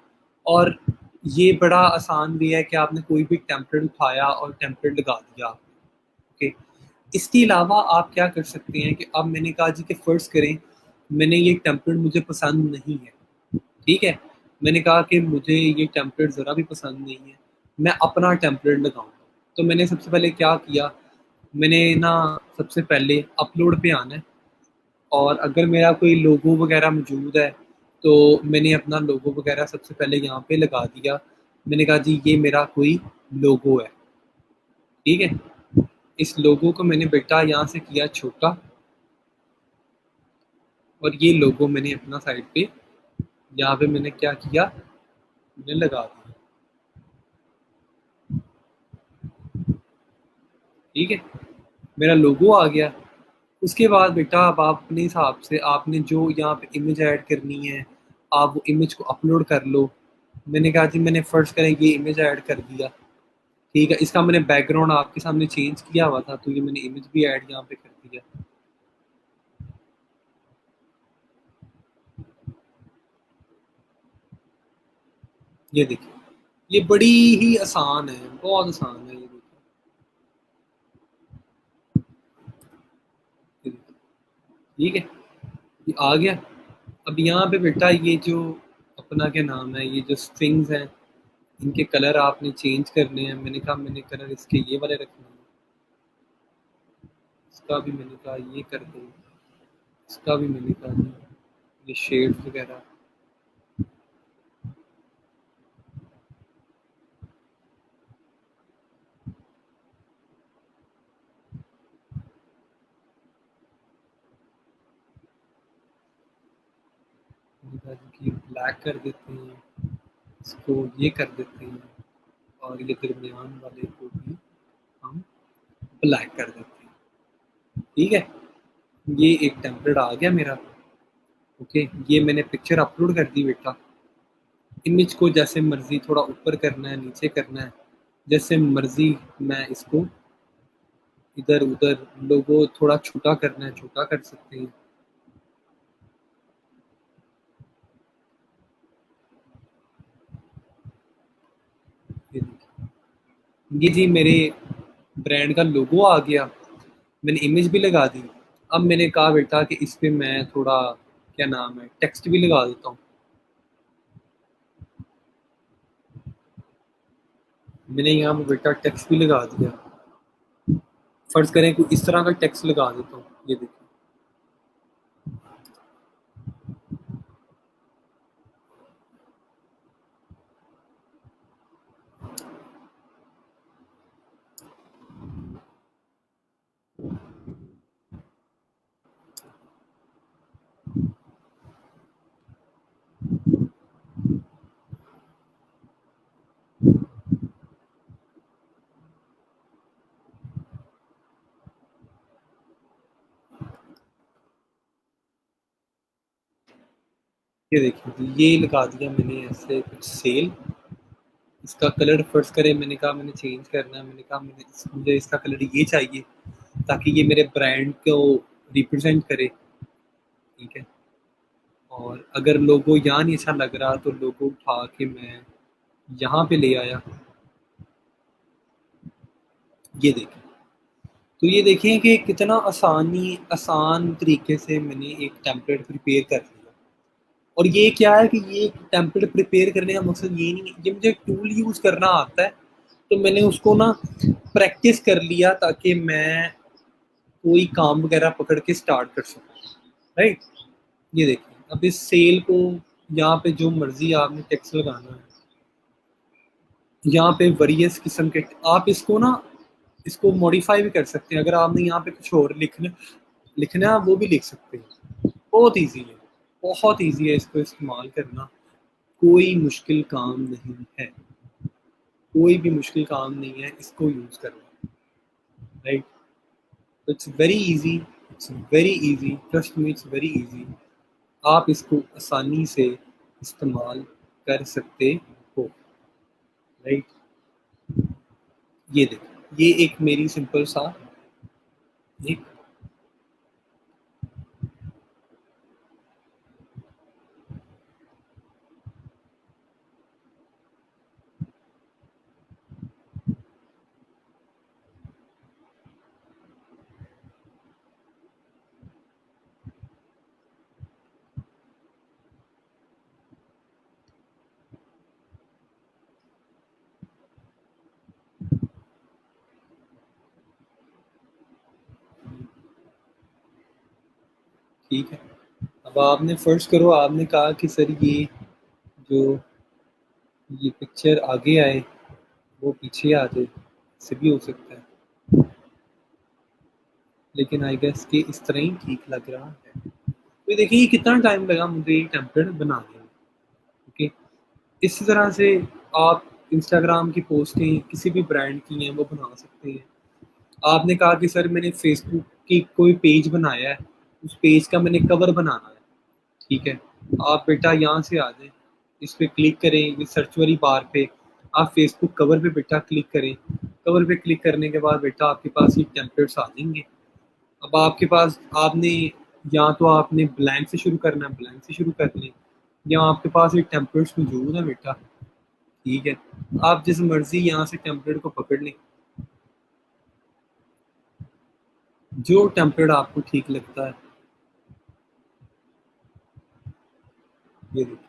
और ये बड़ा आसान भी है कि आपने कोई भी टेम्पलेट उठाया और टेम्पलेट लगा दिया, ओके। इसके अलावा आप क्या कर सकते हैं कि अब मैंने कहा जी कि फर्ज करें मैंने ये टेम्पलेट मुझे पसंद नहीं है, ठीक है, मैंने कहा कि मुझे ये टेम्पलेट ज़रा भी पसंद नहीं है, मैं अपना टेम्पलेट लगाऊंगा। तो मैंने सबसे पहले क्या किया, मैंने ना सबसे पहले अपलोड पे आना है, और अगर मेरा कोई लोगो वगैरह मौजूद है तो मैंने अपना लोगो वगैरह सबसे पहले यहाँ पे लगा दिया। मैंने कहा जी ये मेरा कोई लोगो है, ठीक है। इस लोगो को मैंने बेटा यहाँ से किया छोटा, और ये लोगो मैंने अपना साइड पे यहाँ पे मैंने क्या किया, मैंने लगा दिया, ठीक है। मेरा लोगो आ गया। उसके बाद बेटा अब आप अपने हिसाब से आपने जो यहाँ पे इमेज ऐड करनी है, आप वो इमेज को अपलोड कर लो। मैंने कहा जी मैंने फर्स्ट करें ये इमेज ऐड कर दिया, ठीक है। इसका मैंने बैकग्राउंड आपके सामने चेंज किया हुआ था, तो ये मैंने इमेज भी ऐड यहाँ पे कर दिया। ये देखिए, ये बड़ी ही आसान है, बहुत आसान है, ये देखिए, ये देखिए, ठीक है, ये आ गया। अब यहाँ पे बेटा ये जो अपना क्या नाम है, ये जो स्ट्रिंग्स हैं इनके कलर आपने चेंज करने हैं। मैंने कहा मैंने कलर इसके ये वाले रखने हैं, इसका भी मैंने कहा ये कर दो, इसका भी मैंने कहा जी ये शेड्स वगैरह, मैंने कहा जी कि ब्लैक कर देते हैं, इसको ये कर देते हैं, और ये दरमियान वाले को भी हम ब्लैक कर देते हैं, ठीक है। ये एक टेम्पलेट आ गया मेरा, ओके। ये मैंने पिक्चर अपलोड कर दी बेटा। इमेज को जैसे मर्जी थोड़ा ऊपर करना है, नीचे करना है, जैसे मर्जी मैं इसको इधर उधर, लोगो थोड़ा छोटा करना है छोटा कर सकते हैं। ये देखिए, ये जी मेरे ब्रांड का लोगो आ गया, मैंने इमेज भी लगा दी। अब मैंने कहा बेटा कि इस पे मैं थोड़ा क्या नाम है टेक्स्ट भी लगा देता हूँ। मैंने यहाँ पे बेटा टेक्स्ट भी लगा दिया। फर्ज करें कोई इस तरह का टेक्स्ट लगा देता हूँ, ये देखिए, ये देखिए जी, ये लगा दिया मैंने ऐसे कुछ सेल। इसका कलर फर्स्ट करें, मैंने कहा मैंने चेंज करना है, मैंने कहा मुझे इसका कलर ये चाहिए ताकि ये मेरे ब्रांड को रिप्रेजेंट करे। ठीक है, और अगर लोगो यहाँ नहीं अच्छा लग रहा तो लोगो उठा के मैं यहाँ पे ले आया। ये देखिए, तो ये देखें कि कितना आसान तरीके से मैंने एक टेम्पलेट प्रिपेयर कर लिया। और ये क्या है कि ये टेम्पलेट प्रिपेयर करने का मकसद ये नहीं है, ये मुझे टूल यूज करना आता है तो मैंने उसको ना प्रैक्टिस कर लिया ताकि मैं कोई काम वगैरह पकड़ के स्टार्ट कर सकूँ। राइट, ये देखिए अब इस सेल को यहाँ पे जो मर्जी आपने टेक्स्ट लगाना है, यहाँ पे वेरियस किस्म के आप इसको ना इसको मॉडिफाई भी कर सकते हैं। अगर आपने यहाँ पे कुछ और लिखना है, आप वो भी लिख सकते हैं। बहुत इजी है, बहुत इजी है इसको इस्तेमाल करना। कोई मुश्किल काम नहीं है, कोई भी मुश्किल काम नहीं है इसको यूज करना। Right, it's very easy, it's very easy, trust me, it's very easy. आप इसको आसानी से इस्तेमाल कर सकते हो। राइट, ये देखो, ये एक मेरी सिंपल सा एक ठीक है। अब आपने फर्स्ट करो, आपने कहा कि सर ये जो ये पिक्चर आगे आए वो पीछे आ जाए, इससे भी हो सकता है, लेकिन आई गेस कि इस तरह ही ठीक लग रहा है। तो देखिए ये कितना टाइम लगा मुझे ये टेम्पलेट बनाने में। ओके, इसी तरह से आप इंस्टाग्राम की पोस्टें किसी भी ब्रांड की हैं वो बना सकते हैं। आपने कहा कि सर मैंने फेसबुक की कोई पेज बनाया है, उस पेज का मैंने कवर बनाना है। ठीक है, आप बेटा यहाँ से आ जाएं, इस पर क्लिक करें, ये सर्च वाली बार पे आप फेसबुक कवर पे बेटा क्लिक करें। कवर पे क्लिक करने के बाद बेटा आपके पास ये टेम्पलेट्स आ जाएंगे। अब आपके पास आपने या तो आपने ब्लैंक से शुरू करना है, ब्लैंक से शुरू कर लें, या आपके पास ये टेम्पलेट्स मौजूद है बेटा। ठीक है, आप जिस मर्जी यहाँ से टेम्पलेट को पकड़ लें, जो टेम्पलेट आपको ठीक लगता है। ये देखिए,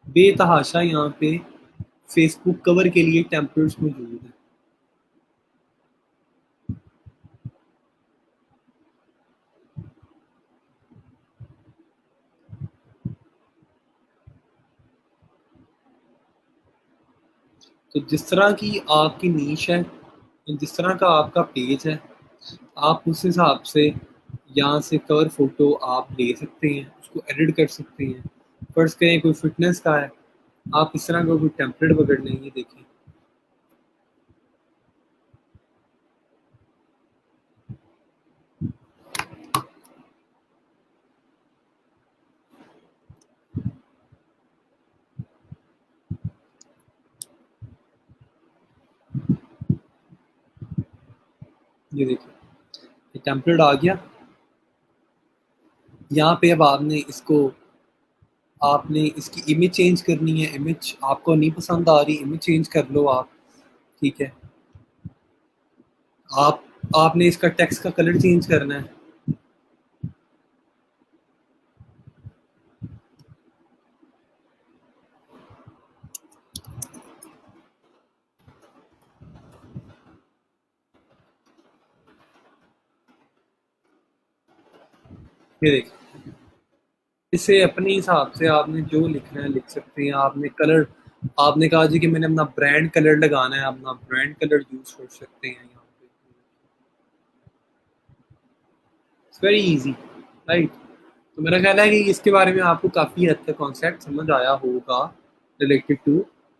बेतहाशा यहाँ पे फेसबुक कवर के लिए टेम्पलेट्स मौजूद है। तो जिस तरह की आपकी नीश है, जिस तरह का आपका पेज है, आप उस हिसाब से यहाँ से कवर फोटो आप ले सकते हैं, उसको एडिट कर सकते हैं। फर्ज करें कोई फिटनेस का है, आप इस तरह का कोई टेम्पलेट पकड़ लेंगे। देखिए, ये देखिए, ये टेम्पलेट आ गया। यहाँ पे अब आपने इसकी इमेज चेंज करनी है। इमेज आपको नहीं पसंद आ रही, इमेज चेंज कर लो आप। ठीक है, आप आपने इसका टेक्स्ट का कलर चेंज करना है। ये देखिए, इसे अपने हिसाब से आपने जो लिखना है लिख सकते हैं। आपने कलर, आपने कहा जी कि मैंने अपना ब्रांड कलर लगाना है, अपना ब्रांड कलर यूज कर सकते हैं यहाँ पे। It's very easy, right. तो मेरा ख्याल है कि इसके बारे में आपको काफ़ी हद तक कॉन्सेप्ट समझ आया होगा रिलेटेड टू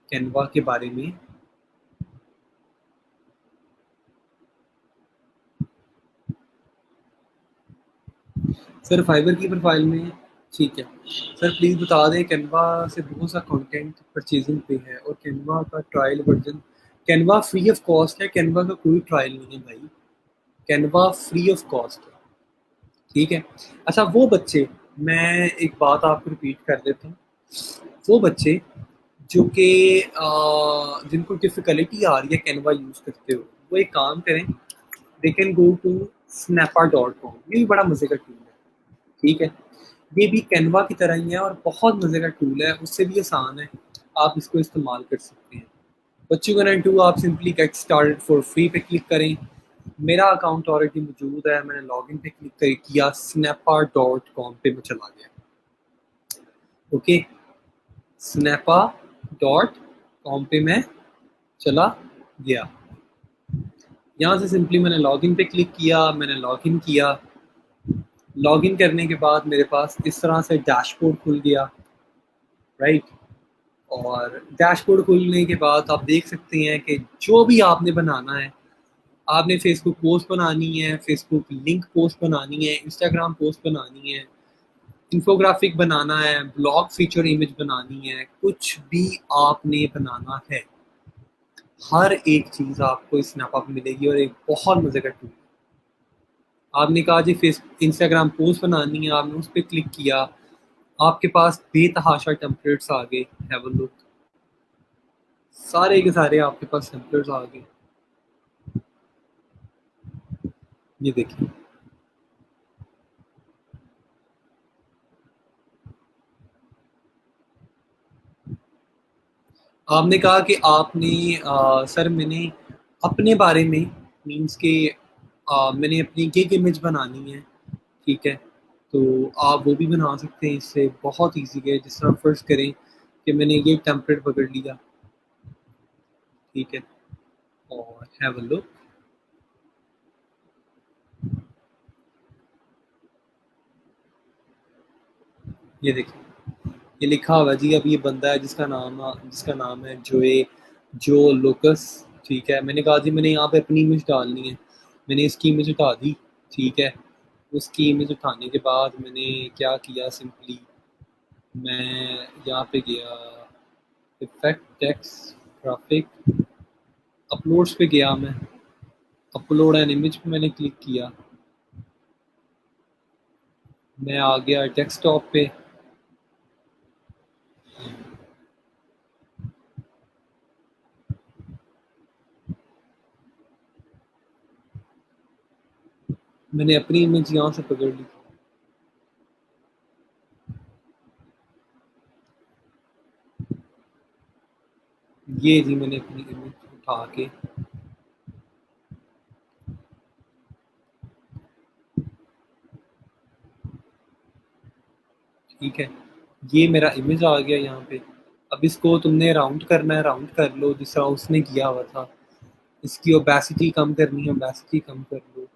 कैनवा के बारे में। सर फाइवर की प्रोफाइल में, ठीक है। सर प्लीज़ बता दें, कैनवा से बहुत सा कंटेंट परचेजिंग पे है और कैनवा का trial version, Canva free of cost है, कैनवा का कोई ट्रायल नहीं है भाई, कैनवा फ्री ऑफ कॉस्ट है, ठीक है। अच्छा वो बच्चे, मैं एक बात आपको रिपीट कर देता हूँ, वो बच्चे जो कि जिनको डिफ़िकल्टी आ रही है कैनवा यूज़ करते हुए, वो एक काम करें, they can go to snappa.com, ये भी बड़ा मज़े का टूल है, ठीक है। ये भी कैनवा की तरह ही है और बहुत मज़े का टूल है, उससे भी आसान है, आप इसको इस्तेमाल कर सकते हैं। व्हाट यू गोना डू, आप simply get started for free पे क्लिक करें। मेरा अकाउंट ऑलरेडी मौजूद है, मैंने लॉगिन पे क्लिक किया, snappa.com पे मैं चला गया, ओके। snappa.com पे मैं चला गया, यहाँ से सिंपली मैंने लॉगिन पे क्लिक किया, मैंने लॉगिन किया। लॉगिन करने के बाद मेरे पास इस तरह से डैशबोर्ड खुल गया, राइट। और डैशबोर्ड खुलने के बाद आप देख सकते हैं कि जो भी आपने बनाना है, आपने फेसबुक पोस्ट बनानी है, फेसबुक लिंक पोस्ट बनानी है, इंस्टाग्राम पोस्ट बनानी है, इन्फोग्राफिक बनाना है, ब्लॉग फीचर इमेज बनानी है, कुछ भी आपने बनाना है, हर एक चीज़ आपको इस स्नैपअप में मिलेगी और एक बहुत मज़े का टूल। आपने कहा जी फेस इंस्टाग्राम पोस्ट बनानी है, आपने उस पर क्लिक किया, आपके पास बेतहाशा टेम्पलेट्स आ गए, हैव अ लुक, सारे के सारे आपके पास टेम्पलेट्स आ गए, ये देखिए। आपने कहा कि आपने सर मैंने अपने बारे में, मीन्स के मैंने अपनी गिग इमेज बनानी है, ठीक है, तो आप वो भी बना सकते हैं, इससे बहुत ईजी है। जिस तरह फर्ज करें कि मैंने ये टेम्पलेट पकड़ लिया, ठीक है, और हैव अ लुक, ये देखिए, ये लिखा हुआ है जी, अब ये बंदा है जिसका नाम है जो लोकस, ठीक है। मैंने कहा जी मैंने यहाँ पे अपनी इमेज डालनी है, मैंने इसकी इमेज उठा दी, ठीक है। उसकी इमेज उठाने के बाद मैंने क्या किया, सिंपली मैं यहाँ पे गया, इफेक्ट टेक्स्ट ग्राफिक, अपलोड्स पे गया, मैं अपलोड एन इमेज पे मैंने क्लिक किया, मैं आ गया डेस्कटॉप पे, मैंने अपनी इमेज यहाँ से पकड़ ली, ये जी मैंने अपनी इमेज उठा के, ठीक है, ये मेरा इमेज आ गया यहाँ पे। अब इसको तुमने राउंड करना है, राउंड कर लो जिस तरह उसने किया हुआ था। इसकी ओबेसिटी कम करनी है, ओबेसिटी कम कर लो।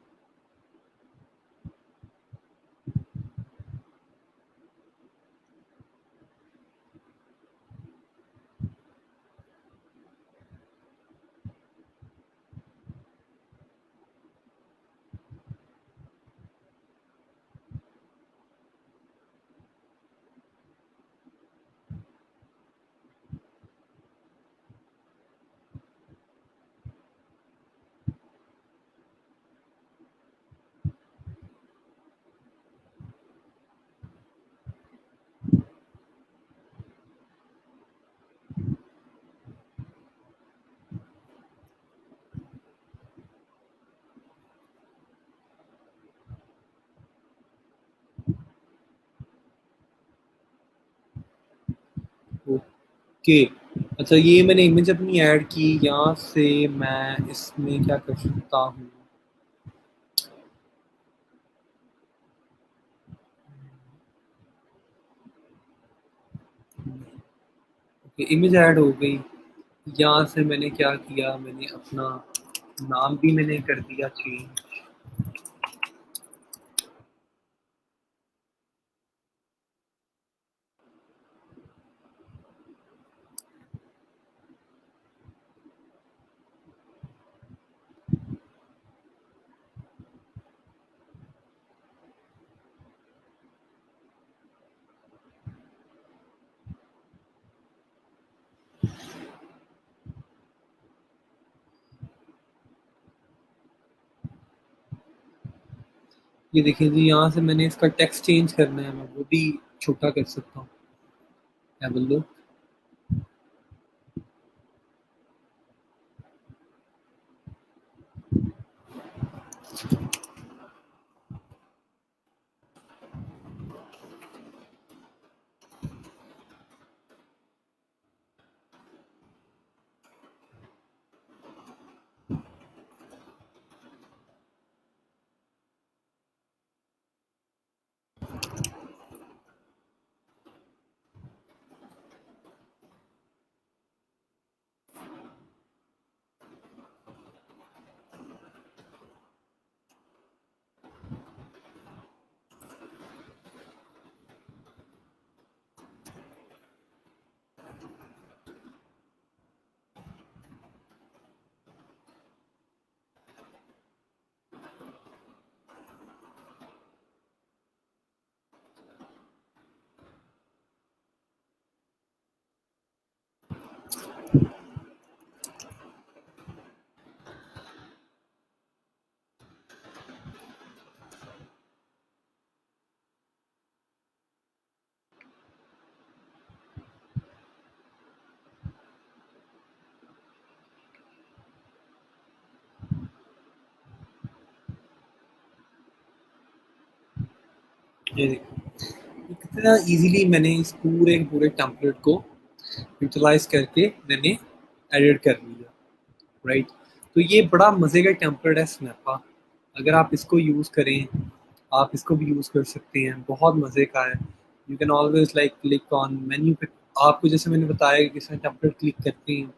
ओके, अच्छा ये मैंने इमेज अपनी ऐड की, यहाँ से मैं इसमें क्या कर सकता हूँ, ओके इमेज ऐड हो गई। यहाँ से मैंने क्या किया, मैंने अपना नाम भी मैंने कर दिया चेंज, ये देखिए जी, यहाँ से मैंने इसका टेक्स्ट चेंज करना है, मैं वो भी छोटा कर सकता हूँ। Have a look. ये देखिए कितना इजीली मैंने इस पूरे पूरे टेम्पलेट को यूटिलाइज करके मैंने एडिट कर लिया, राइट। तो ये बड़ा मज़े का टेम्पलेट है स्नैपा। अगर आप इसको यूज़ करें, आप इसको भी यूज़ कर सकते हैं, बहुत मज़े का है। You can always like click on menu पे। आपको जैसे मैंने बताया कि इसमें टेम्पलेट क्लिक करते हैं,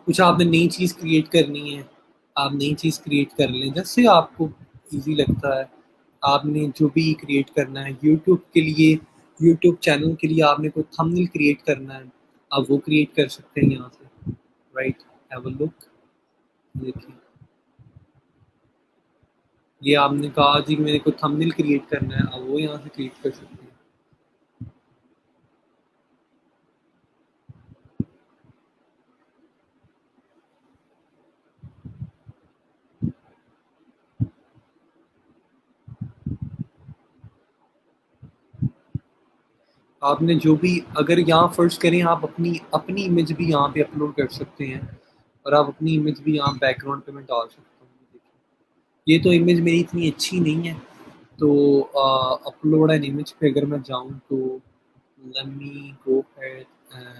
कुछ आपने नई चीज़ क्रिएट करनी है, आप नई चीज़ क्रिएट कर लें जैसे आपको इजी लगता है। आपने जो भी क्रिएट करना है यूट्यूब के लिए, यूट्यूब चैनल के लिए आपने कोई थंबनेल क्रिएट करना है, आप वो क्रिएट कर सकते हैं यहाँ से, राइट। Have a look. देखिए ये आपने कहा जी कि मेरे को थंबनेल क्रिएट करना है, आप वो यहाँ से क्रिएट कर सकते हैं। आपने जो भी, अगर यहाँ फर्स्ट करें, आप अपनी अपनी इमेज भी यहाँ पे अपलोड कर सकते हैं, और आप अपनी इमेज भी यहाँ बैकग्राउंड पे मैं डाल सकता हूँ। ये तो इमेज मेरी इतनी अच्छी नहीं है, तो अपलोड एन इमेज पे अगर मैं जाऊँ तो late me go ahead and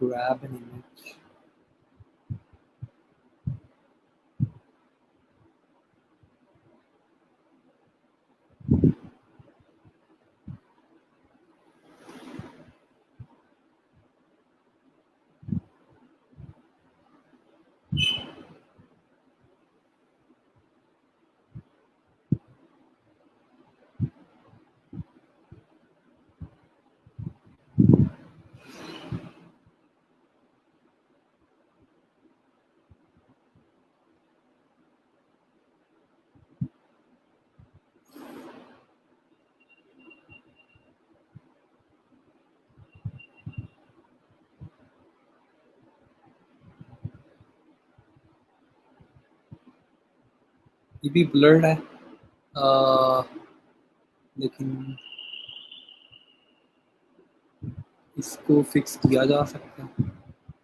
grab an image। ये भी ब्लर्ड है, अ, लेकिन इसको फिक्स किया जा सकता है,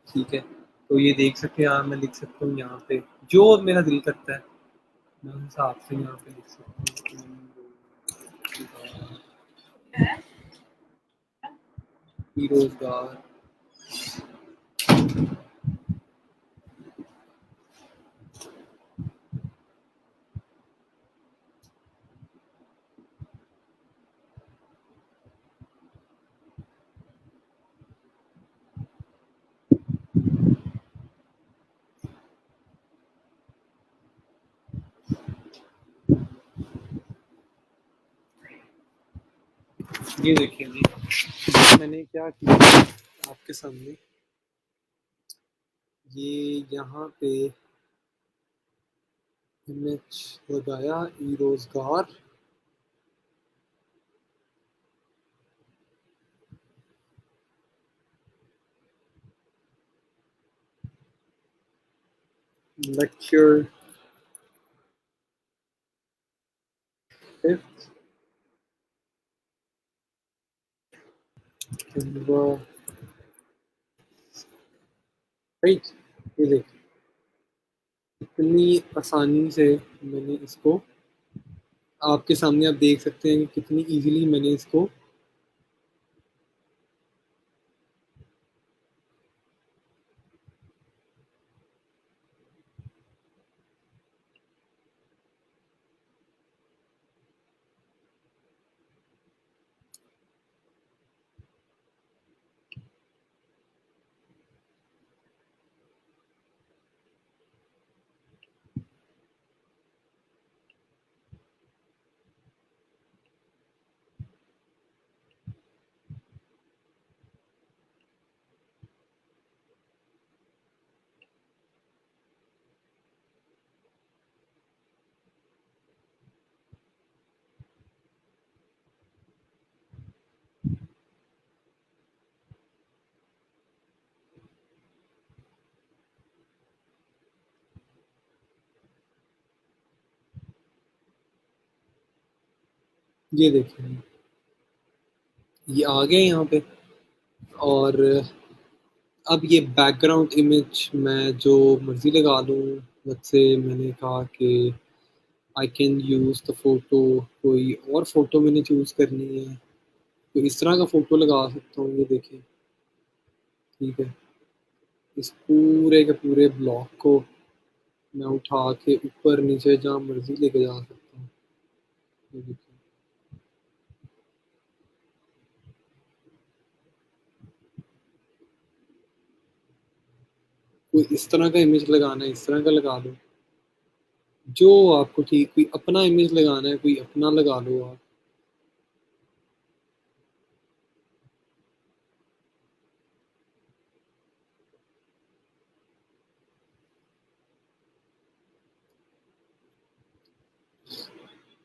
ठीक है। तो ये देख सकते हैं, मैं लिख सकता हूँ यहाँ पे जो मेरा दिल करता है, मैं उस हिसाब से यहाँ पे लिख सकता हूँ कि बेरोजगार। ये देखिए जी, मैंने क्या किया आपके सामने, ये यहाँ पे इमेज लगाया ई रोजगार, लेक्चर 5th कैनवा, राइट। ये देखिए कितनी आसानी से मैंने इसको, आपके सामने आप देख सकते हैं कि कितनी इजीली मैंने इसको, ये देखिए ये आ गए यहाँ पे। और अब ये बैकग्राउंड इमेज मैं जो मर्जी लगा लूँ, मुझसे मैंने कहा कि I can use the photo, कोई और फोटो मैंने चूज़ करनी है तो इस तरह का फोटो लगा सकता हूँ। ये देखिए, ठीक है, इस पूरे के पूरे ब्लॉक को मैं उठा के ऊपर नीचे जहाँ मर्जी लेके जा सकता हूँ। ये देखिए, कोई इस तरह का इमेज लगाना है इस तरह का लगा लो, जो आपको ठीक, कोई अपना इमेज लगाना है कोई अपना लगा लो आप।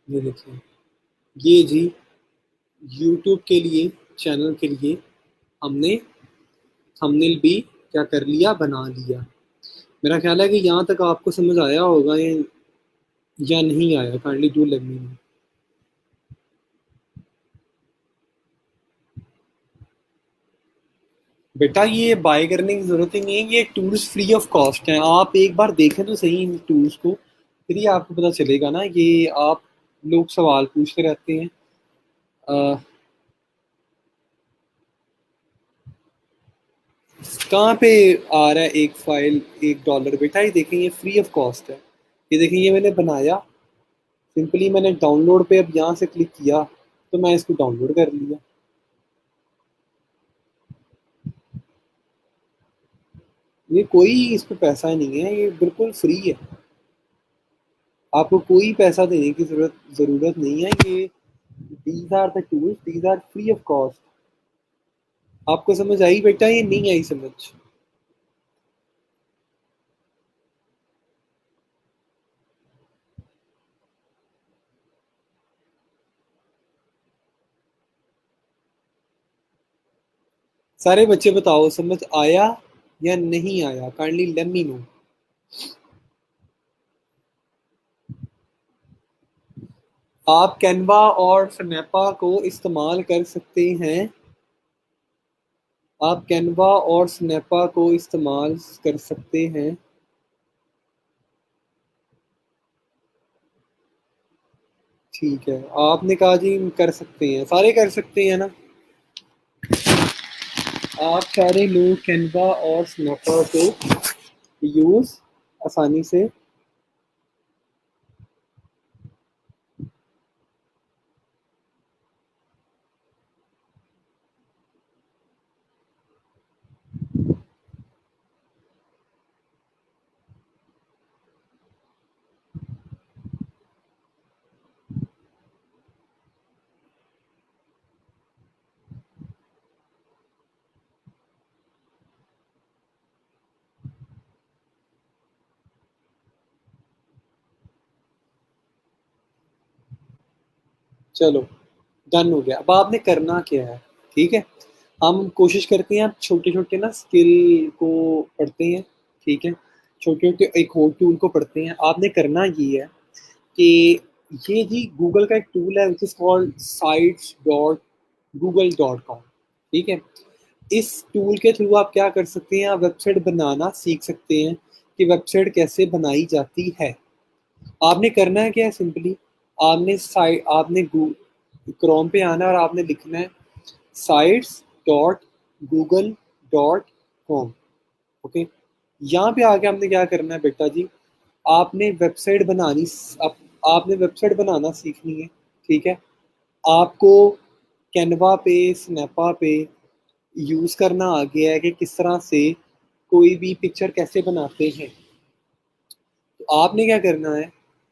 ये देखिए, ये जी यूट्यूब के लिए, चैनल के लिए हमने थंबनेल भी क्या कर लिया, बना लिया। मेरा ख्याल है कि यहाँ तक आपको समझ आया होगा या नहीं आया, kindly do let me no. बेटा ये बाय करने की जरूरत ही नहीं है, ये टूल्स फ्री ऑफ कॉस्ट हैं, आप एक बार देखें तो सही इन टूल्स को, फिर ही आपको पता चलेगा ना। ये आप लोग सवाल पूछते रहते हैं। अ, कहाँ पे आ रहा है एक फाइल $1? बेटा ये देखें, ये फ्री ऑफ कॉस्ट है। ये देखें, ये मैंने बनाया, सिंपली मैंने डाउनलोड पे अब यहाँ से क्लिक किया तो मैं इसको डाउनलोड कर लिया। ये कोई इस पे पैसा नहीं है, ये बिल्कुल फ्री है, आपको कोई पैसा देने की जरूरत नहीं है। ये these are the tools, these are free of cost. आपको समझ आई बेटा, ये नहीं आई समझ? सारे बच्चे बताओ समझ आया या नहीं आया, काइंडली लेट मी नो। आप कैनवा और स्नैपा को इस्तेमाल कर सकते हैं, आप कैनवा और स्नैपा को इस्तेमाल कर सकते हैं। ठीक है, आपने कहा जी कर सकते हैं, सारे कर सकते हैं ना? आप सारे लोग कैनवा और स्नैपा को यूज आसानी से, चलो डन हो गया। अब आपने करना क्या है, ठीक है, हम कोशिश करते हैं, आप छोटे छोटे ना स्किल को पढ़ते हैं, ठीक है, छोटे छोटे एक और टूल को पढ़ते हैं। आपने करना ये है कि ये जी गूगल का एक टूल है विच इज कॉल्ड sites.google.com। ठीक है, इस टूल के थ्रू आप क्या कर सकते हैं, आप वेबसाइट बनाना सीख सकते हैं कि वेबसाइट कैसे बनाई जाती है। आपने करना है क्या है, सिंपली आपने क्रोम पे आना है और आपने लिखना है sites.google.com। ओके, यहाँ पे आके आपने क्या करना है बेटा जी, आपने वेबसाइट बनानी आप, आपने वेबसाइट बनाना सीखनी है। ठीक है, आपको कैनवा पे, स्नैपा पे यूज़ करना आ गया है कि किस तरह से कोई भी पिक्चर कैसे बनाते हैं। तो आपने क्या करना है,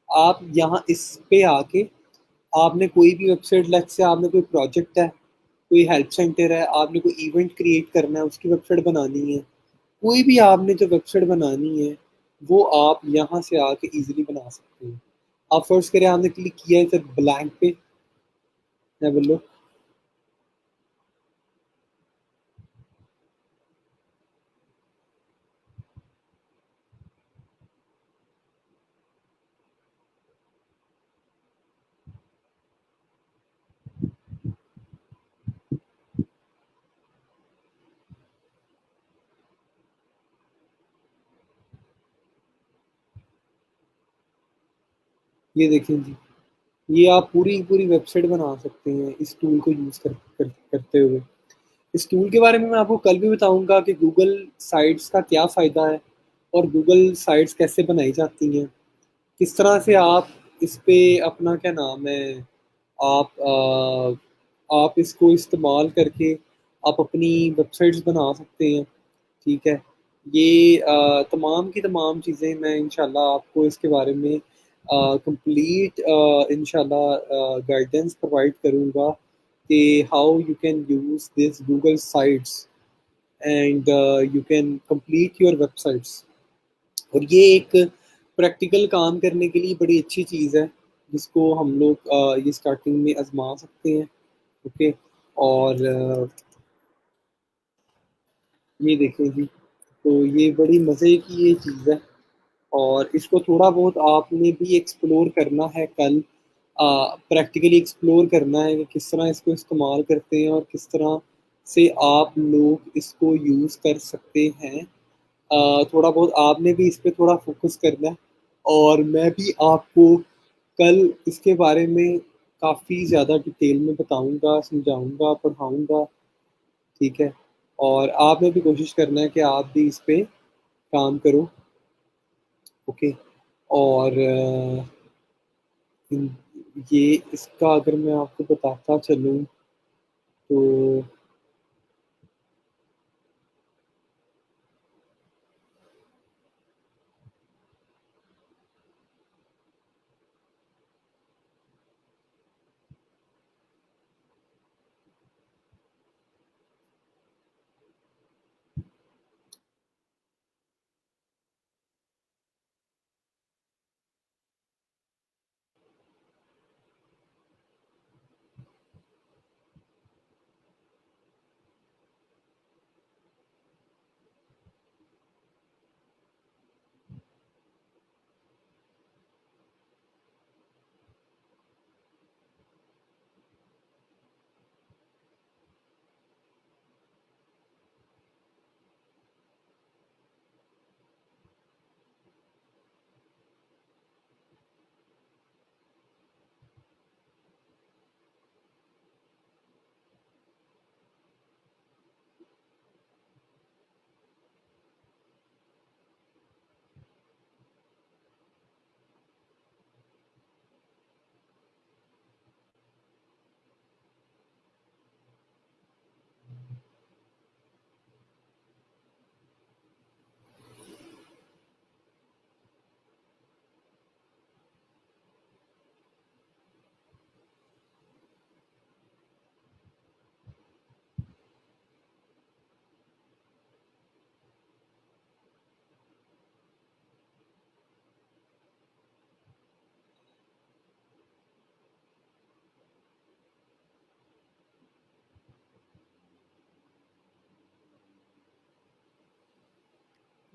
आप यहाँ इस पे आके आपने कोई भी वेबसाइट, लेट्स से आपने कोई प्रोजेक्ट है, कोई हेल्प सेंटर है, आपने कोई इवेंट क्रिएट करना है, उसकी वेबसाइट बनानी है, कोई भी आपने जो वेबसाइट बनानी है वो आप यहाँ से आके इजीली बना सकते हैं। आप फर्स्ट करें, आपने क्लिक किया है सर ब्लैंक पे, है बोलो। ये देखें जी, ये आप पूरी पूरी वेबसाइट बना सकते हैं इस टूल को यूज़ करते हुए। इस टूल के बारे में मैं आपको कल भी बताऊंगा कि गूगल साइट्स का क्या फ़ायदा है और गूगल साइट्स कैसे बनाई जाती हैं, किस तरह से आप इस पे अपना क्या नाम है, आप इसको इस्तेमाल करके आप अपनी वेबसाइट्स बना सकते हैं। ठीक है, ये तमाम की तमाम चीज़ें मैं इंशाल्लाह आपको इसके बारे में कंप्लीट इंशाल्लाह गाइडेंस प्रोवाइड करूँगा कि how you can use this Google sites and you can complete your websites. और ये एक प्रैक्टिकल काम करने के लिए बड़ी अच्छी चीज़ है जिसको हम लोग ये स्टार्टिंग में आजमा सकते हैं। ओके, और ये देखें जी, तो ये बड़ी मज़े की ये चीज़ है और इसको थोड़ा बहुत आपने भी एक्सप्लोर करना है कल, प्रैक्टिकली एक्सप्लोर करना है कि किस तरह इसको इस्तेमाल करते हैं और किस तरह से आप लोग इसको यूज़ कर सकते हैं। थोड़ा बहुत आपने भी इस पे थोड़ा फोकस करना है और मैं भी आपको कल इसके बारे में काफ़ी ज़्यादा डिटेल में बताऊंगा, समझाऊंगा, पढ़ाऊंगा। ठीक है, और आपने भी कोशिश करना है कि आप भी इस पे काम करो। ओके, और ये इसका अगर मैं आपको बताता चलूँ तो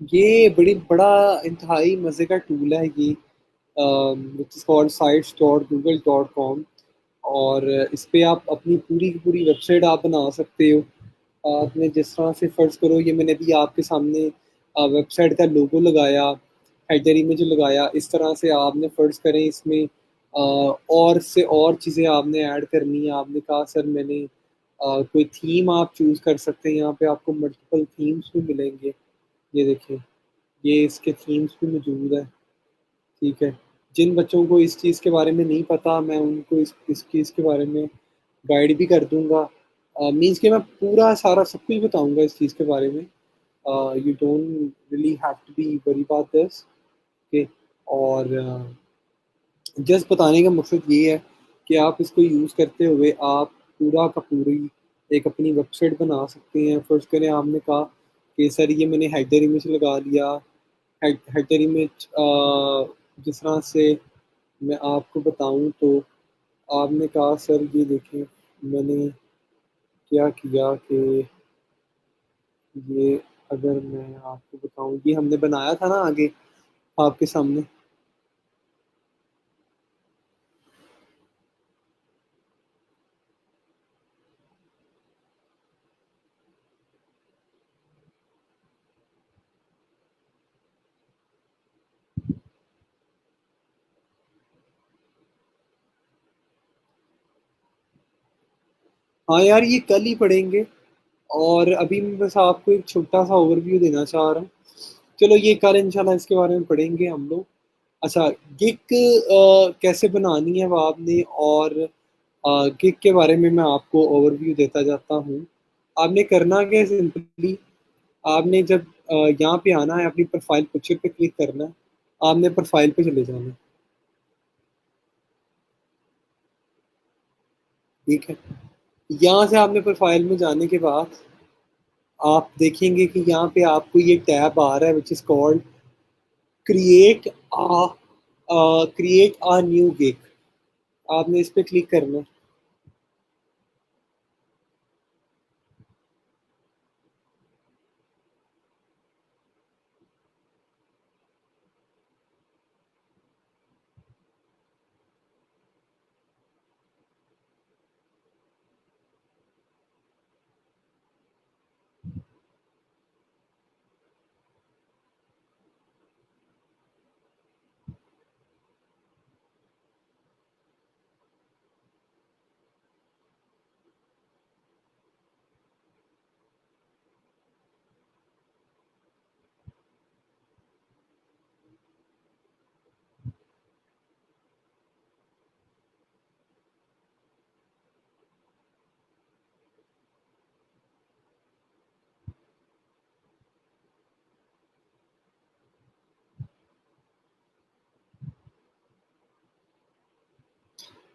ये बड़ा इंतहाई मज़े का टूल है ये। Which is called sites.google.com। और इस पे आप अपनी पूरी की पूरी वेबसाइट आप बना सकते हो। आपने जिस तरह से फ़र्ज़ करो, ये मैंने भी आपके सामने वेबसाइट का लोगो लगाया, हेडर इमेज लगाया, इस तरह से आपने फ़र्ज़ करें इसमें और से और चीज़ें आपने ऐड करनी है। आपने कहा सर मैंने कोई थीम आप चूज़ कर सकते हैं, यहाँ पे आपको मल्टीपल थीम्स भी मिलेंगे। ये देखिए, ये इसके थीम्स भी मौजूद है, ठीक है। जिन बच्चों को इस चीज़ के बारे में नहीं पता, मैं उनको इस चीज़ के बारे में गाइड भी कर दूँगा। मीन्स कि मैं पूरा सारा सब कुछ बताऊँगा इस चीज़ के बारे में। You don't really have to be worry about this, okay. और जस्ट बताने का मकसद ये है कि आप इसको यूज़ करते हुए आप पूरा का पूरी एक अपनी वेबसाइट बना सकते हैं। फ़र्ज़ करें आपने कहा कि सर ये मैंने हेडर इमेज लगा लिया, हेडर इमेज जिस तरह से मैं आपको बताऊँ तो आपने कहा सर ये देखें मैंने क्या किया कि ये, अगर मैं आपको बताऊँ, ये हमने बनाया था ना आगे आपके सामने। हाँ यार, ये कल ही पढ़ेंगे। और अभी मैं बस आपको एक छोटा सा ओवरव्यू देना चाह रहा हूँ। चलो ये कल इंशाल्लाह इसके बारे में पढ़ेंगे हम लोग। अच्छा, गिग कैसे बनानी है वो आपने, और गिग के बारे में मैं आपको ओवरव्यू देता जाता हूँ। आपने करना क्या है, सिंपली आपने जब यहाँ पे आना है, अपनी प्रोफाइल पिक्चर पे क्लिक करना है, आपने प्रोफाइल पे चले जाना है, ठीक है। यहाँ से आपने प्रोफाइल में जाने के बाद आप देखेंगे कि यहाँ पे आपको ये टैब आ रहा है which is called create create a new gig. आपने इस पे क्लिक करना है।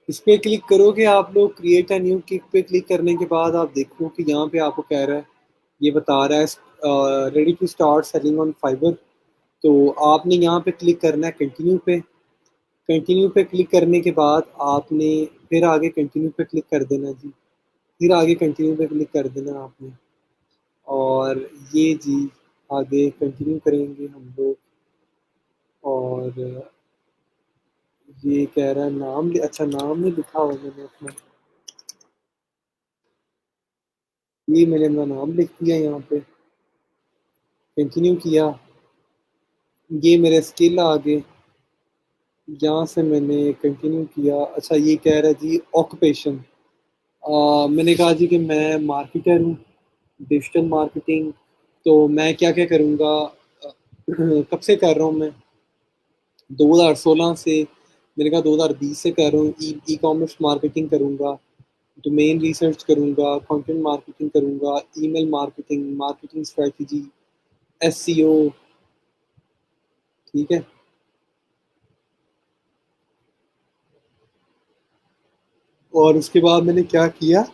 इस पे क्लिक करोगे आप लोग, क्रिएट अ न्यू गिग पे क्लिक करने के बाद आप देखो कि यहाँ पे आपको कह रहा है, ये बता रहा है ready to start selling on Fiverr. तो आपने यहाँ पे क्लिक करना है कंटिन्यू पे। कंटिन्यू पे क्लिक करने के बाद आपने फिर आगे कंटिन्यू पे क्लिक कर देना जी। फिर आगे कंटिन्यू पे क्लिक कर देना आपने। और ये जी आगे कंटिन्यू करेंगे हम लोग। और ये कह रहा है नाम अच्छा नाम नहीं लिखा हुआ मैंने अपना, ये मैंने अपना नाम लिख दिया यहाँ पे, कंटिन्यू किया। ये मेरे स्किल आ गए, यहाँ से मैंने कंटिन्यू किया। अच्छा, ये कह रहा है जी ऑक्यूपेशन। मैंने कहा जी कि मैं मार्केटर हूँ, डिजिटल मार्केटिंग। तो मैं क्या क्या करूँगा, कब से कर रहा हूँ मैं, 2016 से, मैंने कहा 2020 से कर रहा हूँ। ई कॉमर्स मार्केटिंग करूँगा, डोमेन रिसर्च करूँगा, कंटेंट मार्केटिंग करूँगा, email marketing, marketing strategy, SEO, ठीक है। और उसके बाद मैंने क्या किया,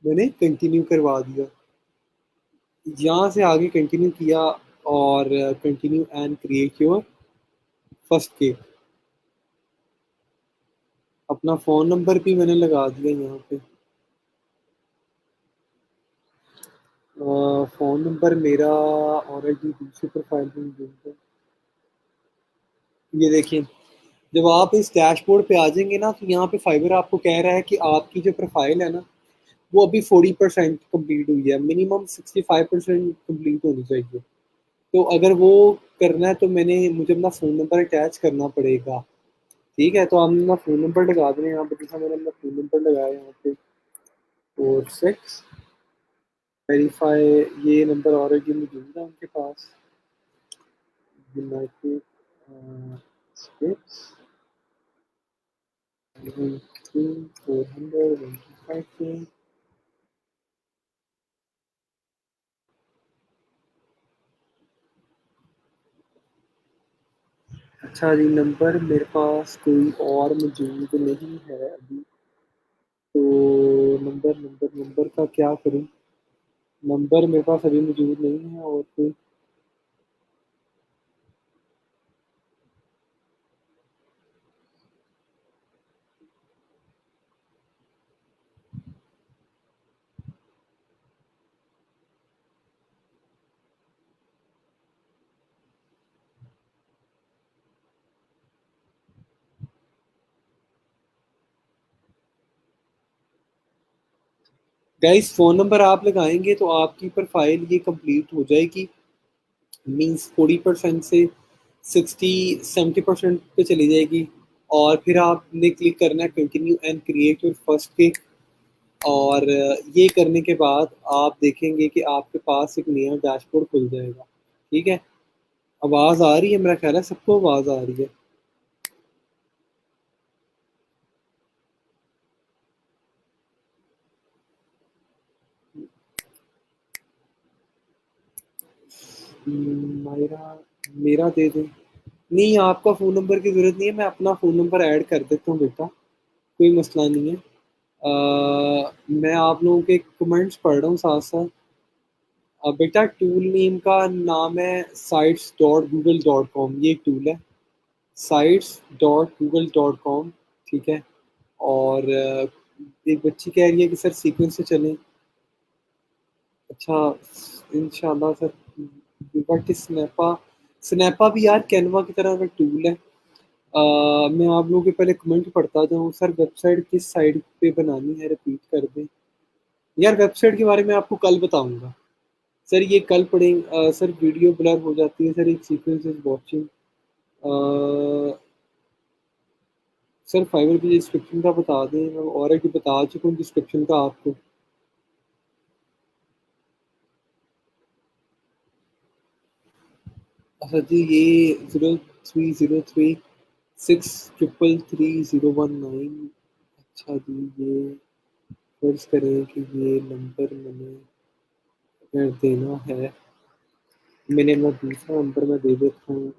मैंने कंटिन्यू करवा दिया, यहाँ से आगे कंटिन्यू किया। और continue and create your first cake. अपना फ़ोन नंबर भी मैंने लगा दिया यहाँ पे। फ़ोन नंबर मेरा ऑलरेडी दूसरी प्रोफाइल में मौजूद है। ये देखिए, जब आप इस डैशबोर्ड पे आ जाएंगे ना, तो यहाँ पे फाइबर आपको कह रहा है कि आपकी जो प्रोफाइल है ना, वो अभी 40% कंप्लीट हुई है, मिनिमम 65% कंप्लीट होनी चाहिए। तो अगर वो करना है तो मुझे अपना फ़ोन नंबर अटैच करना पड़ेगा। ठीक है, तो हमने अपना फ़ोन नंबर लगा दें यहाँ पे, जैसा मैंने अपना फ़ोन नंबर लगाया यहाँ पे 46 वेरीफाई। ये नंबर ऑलरेडी मौजूद है उनके पास, यूनाइटेड स्टेट्स 400 अच्छा जी, नंबर मेरे पास कोई और मौजूद नहीं है अभी। तो नंबर नंबर नंबर का क्या करूं? नंबर मेरे पास अभी मौजूद नहीं है और कोई। गाइस, फ़ोन नंबर आप लगाएंगे तो आपकी प्रोफाइल ये कंप्लीट हो जाएगी। मींस 40% से 60-70% पे चली जाएगी। और फिर आपने क्लिक करना है continue and create your first pic. और ये करने के बाद आप देखेंगे कि आपके पास एक नया डैशबोर्ड खुल जाएगा। ठीक है, आवाज़ आ रही है? मेरा ख्याल है सबको आवाज़ आ रही है। मेरा मेरा दे दें? नहीं, आपका फ़ोन नंबर की ज़रूरत नहीं है, मैं अपना फ़ोन नंबर ऐड कर देता हूँ बेटा, कोई मसला नहीं है। मैं आप लोगों के कमेंट्स पढ़ रहा हूँ साथ साथ। बेटा, टूल नेम का नाम है sites.google.com, ये एक टूल है, sites.google.com। ठीक है। और एक बच्ची कह रही है कि सर सीक्वेंस से चलें। अच्छा, इंशाल्लाह सर। बट स्नैपा स्नैपा भी यार कैनवा की तरह का टूल है। मैं आप लोगों के पहले कमेंट पढ़ता जाऊँ। सर वेबसाइट किस साइड पे बनानी है, रिपीट कर दें। यार, वेबसाइट के बारे में आपको कल बताऊंगा सर, ये कल पढ़ेंगे। सर वीडियो ब्लर हो जाती है सर, एक sequence is watching. Sir Fiverr की डिस्क्रिप्शन का बता दें, मैं ऑलरेडी बता चुका हूँ डिस्क्रिप्शन का आपको। अच्छा जी, ये 0303633301 अच्छा जी, ये फर्ज करें कि ये नंबर मैंने अगर देना है, मैंने अपना दूसरा नंबर मैं दे देता हूँ।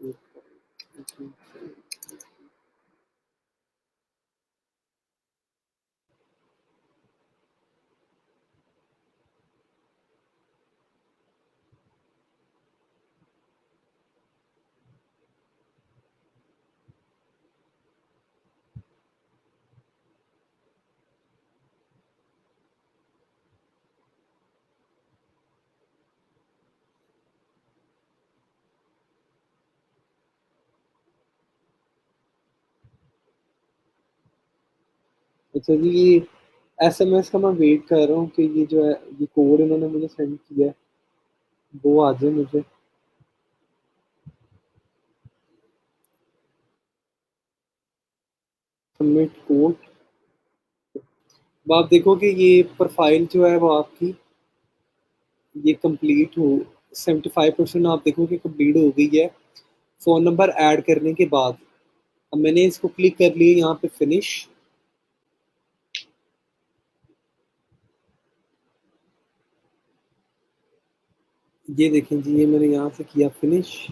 अच्छा जी, ये एसएमएस का मैं वेट कर रहा हूँ कि ये जो है, ये कोड इन्होंने मुझे सेंड किया है वो आ जाए मुझे। Submit code. अब आप देखो कि ये प्रोफाइल जो है वो आपकी ये कंप्लीट हो, 75% आप देखो कि कंप्लीट हो गई है फ़ोन नंबर ऐड करने के बाद। अब मैंने इसको क्लिक कर लिया यहाँ पे फिनिश। ये देखें जी, ये मैंने यहाँ से किया फिनिश।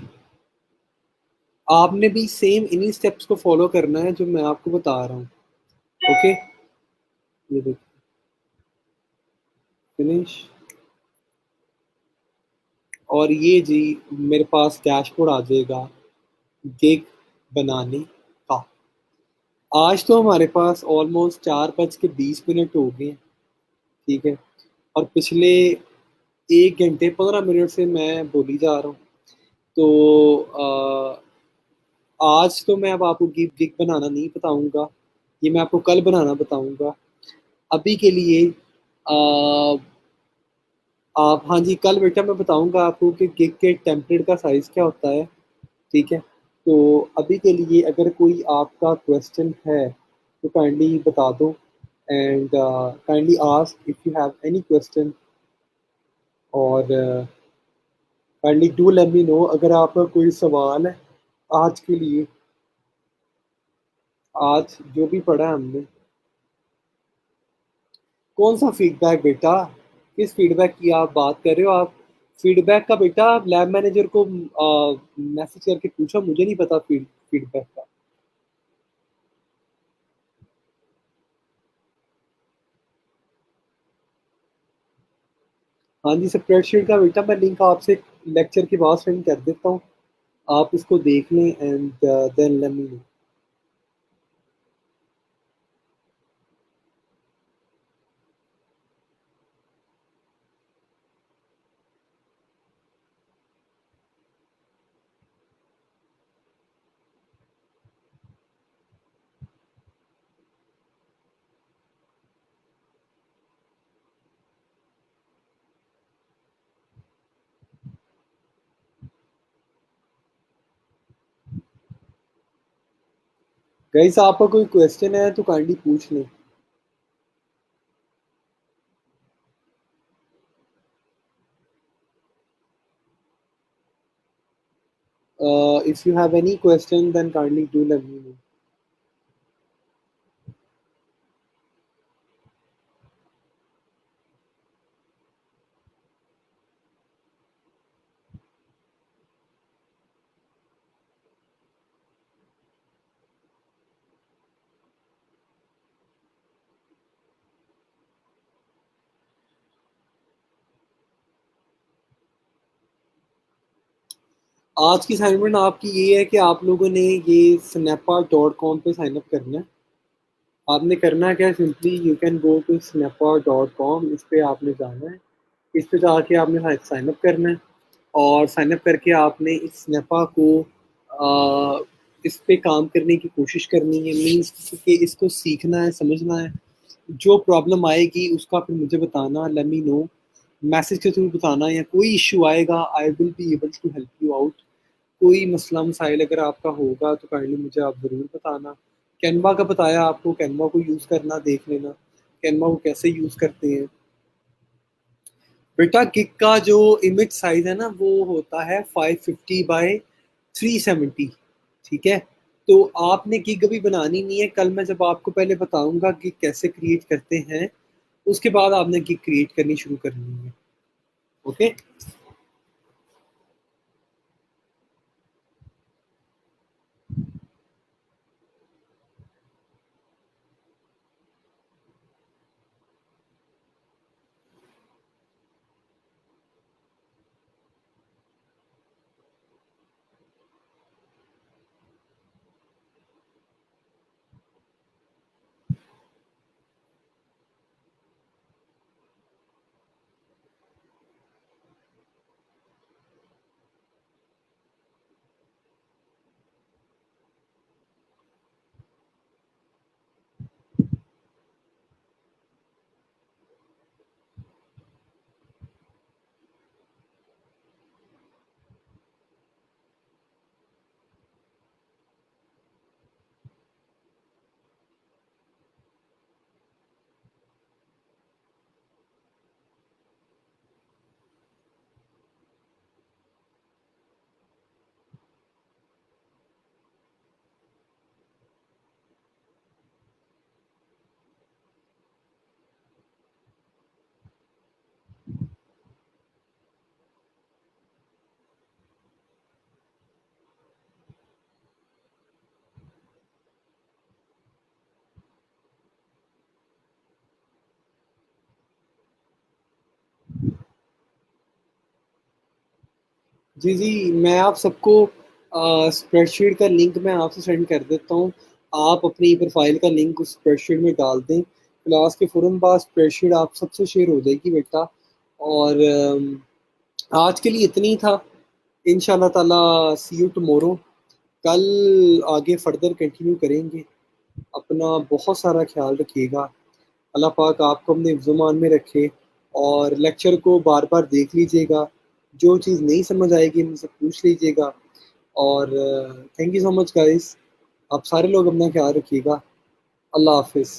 आपने भी सेम इन्हीं स्टेप्स को फॉलो करना है जो मैं आपको बता रहा हूँ। ओके, ये देखिए फिनिश। और ये जी मेरे पास डैशबोर्ड आ जाएगा गिग बनाने का। आज तो हमारे पास ऑलमोस्ट 4:20 हो गए हैं। ठीक है, और पिछले 1 घंटे 15 मिनट से मैं बोली जा रहा हूँ। तो आज तो मैं अब आपको गिग गिग बनाना नहीं बताऊंगा, ये मैं आपको कल बनाना बताऊंगा। अभी के लिए आ, आप, हाँ जी, कल बेटा मैं बताऊंगा आपको कि गिग के टेम्पलेट का साइज क्या होता है। ठीक है, तो अभी के लिए अगर कोई आपका क्वेश्चन है तो काइंडली बता दो, and kindly ask if you have any question, और kindly do let me know अगर आपका कोई सवाल है आज के लिए। आज जो भी पढ़ा है हमने, कौन सा फीडबैक बेटा, किस फीडबैक की आप बात कर रहे हो आप? फीडबैक का बेटा लैब मैनेजर को मैसेज करके पूछो, मुझे नहीं पता फीडबैक का। हाँ जी, स्प्रेडशीट का बेटा मैं लिंक आपसे लेक्चर के बाद सेंड कर देता हूँ, आप उसको देख लें and then let me know. Guys आपका कोई क्वेश्चन है तो काइंडली पूछ लें। If you have any question then kindly do let me know. आज की असाइनमेंट आपकी ये है कि आप लोगों ने ये snappa.com पे साइन अप करना है। आपने करना क्या, simply you can go to snappa.com, इस पे आपने जाना है। इस पे जाके आपने साइन अप करना है, और साइन अप करके आपने इस स्नैपा को इस पे काम करने की कोशिश करनी है, मीन्स कि इसको सीखना है, समझना है। जो प्रॉब्लम आएगी उसका फिर मुझे बताना, लेट मी नो, मैसेज के थ्रू बताना, या कोई इशू आएगा I will be able to help you out. कोई मसला मसाइल अगर आपका होगा तो काइंडली मुझे आप ज़रूर बताना। कैनवा का बताया आपको, कैनवा को यूज़ करना देख लेना, कैनवा को कैसे यूज़ करते हैं। बेटा गिग का जो इमेज साइज है ना वो होता है 550 बाय 370। ठीक है, तो आपने गिग अभी बनानी नहीं है, कल मैं जब आपको पहले बताऊंगा गिग कैसे क्रिएट करते हैं, उसके बाद आपने गिग क्रिएट करनी शुरू करनी है। ओके। जी जी, मैं आप सबको स्प्रेडशीट का लिंक मैं आपसे सेंड कर देता हूँ। आप अपनी प्रोफाइल का लिंक उस स्प्रेडशीट में डाल दें, क्लास के फ़ौरन बाद स्प्रेडशीट आप सबसे शेयर हो जाएगी बेटा। और आज के लिए इतनी ही था। इंशाल्लाह ताला सी यू टुमारो। कल आगे फर्दर कंटिन्यू करेंगे। अपना बहुत सारा ख्याल रखिएगा। अल्लाह पाक आपको अपने ज़ुमान में रखे और लेक्चर को बार बार देख लीजिएगा। जो चीज़ नहीं समझ आएगी मुझसे पूछ लीजिएगा। और thank you so much guys. आप सारे लोग अपना ख्याल रखिएगा। अल्लाह हाफिज़।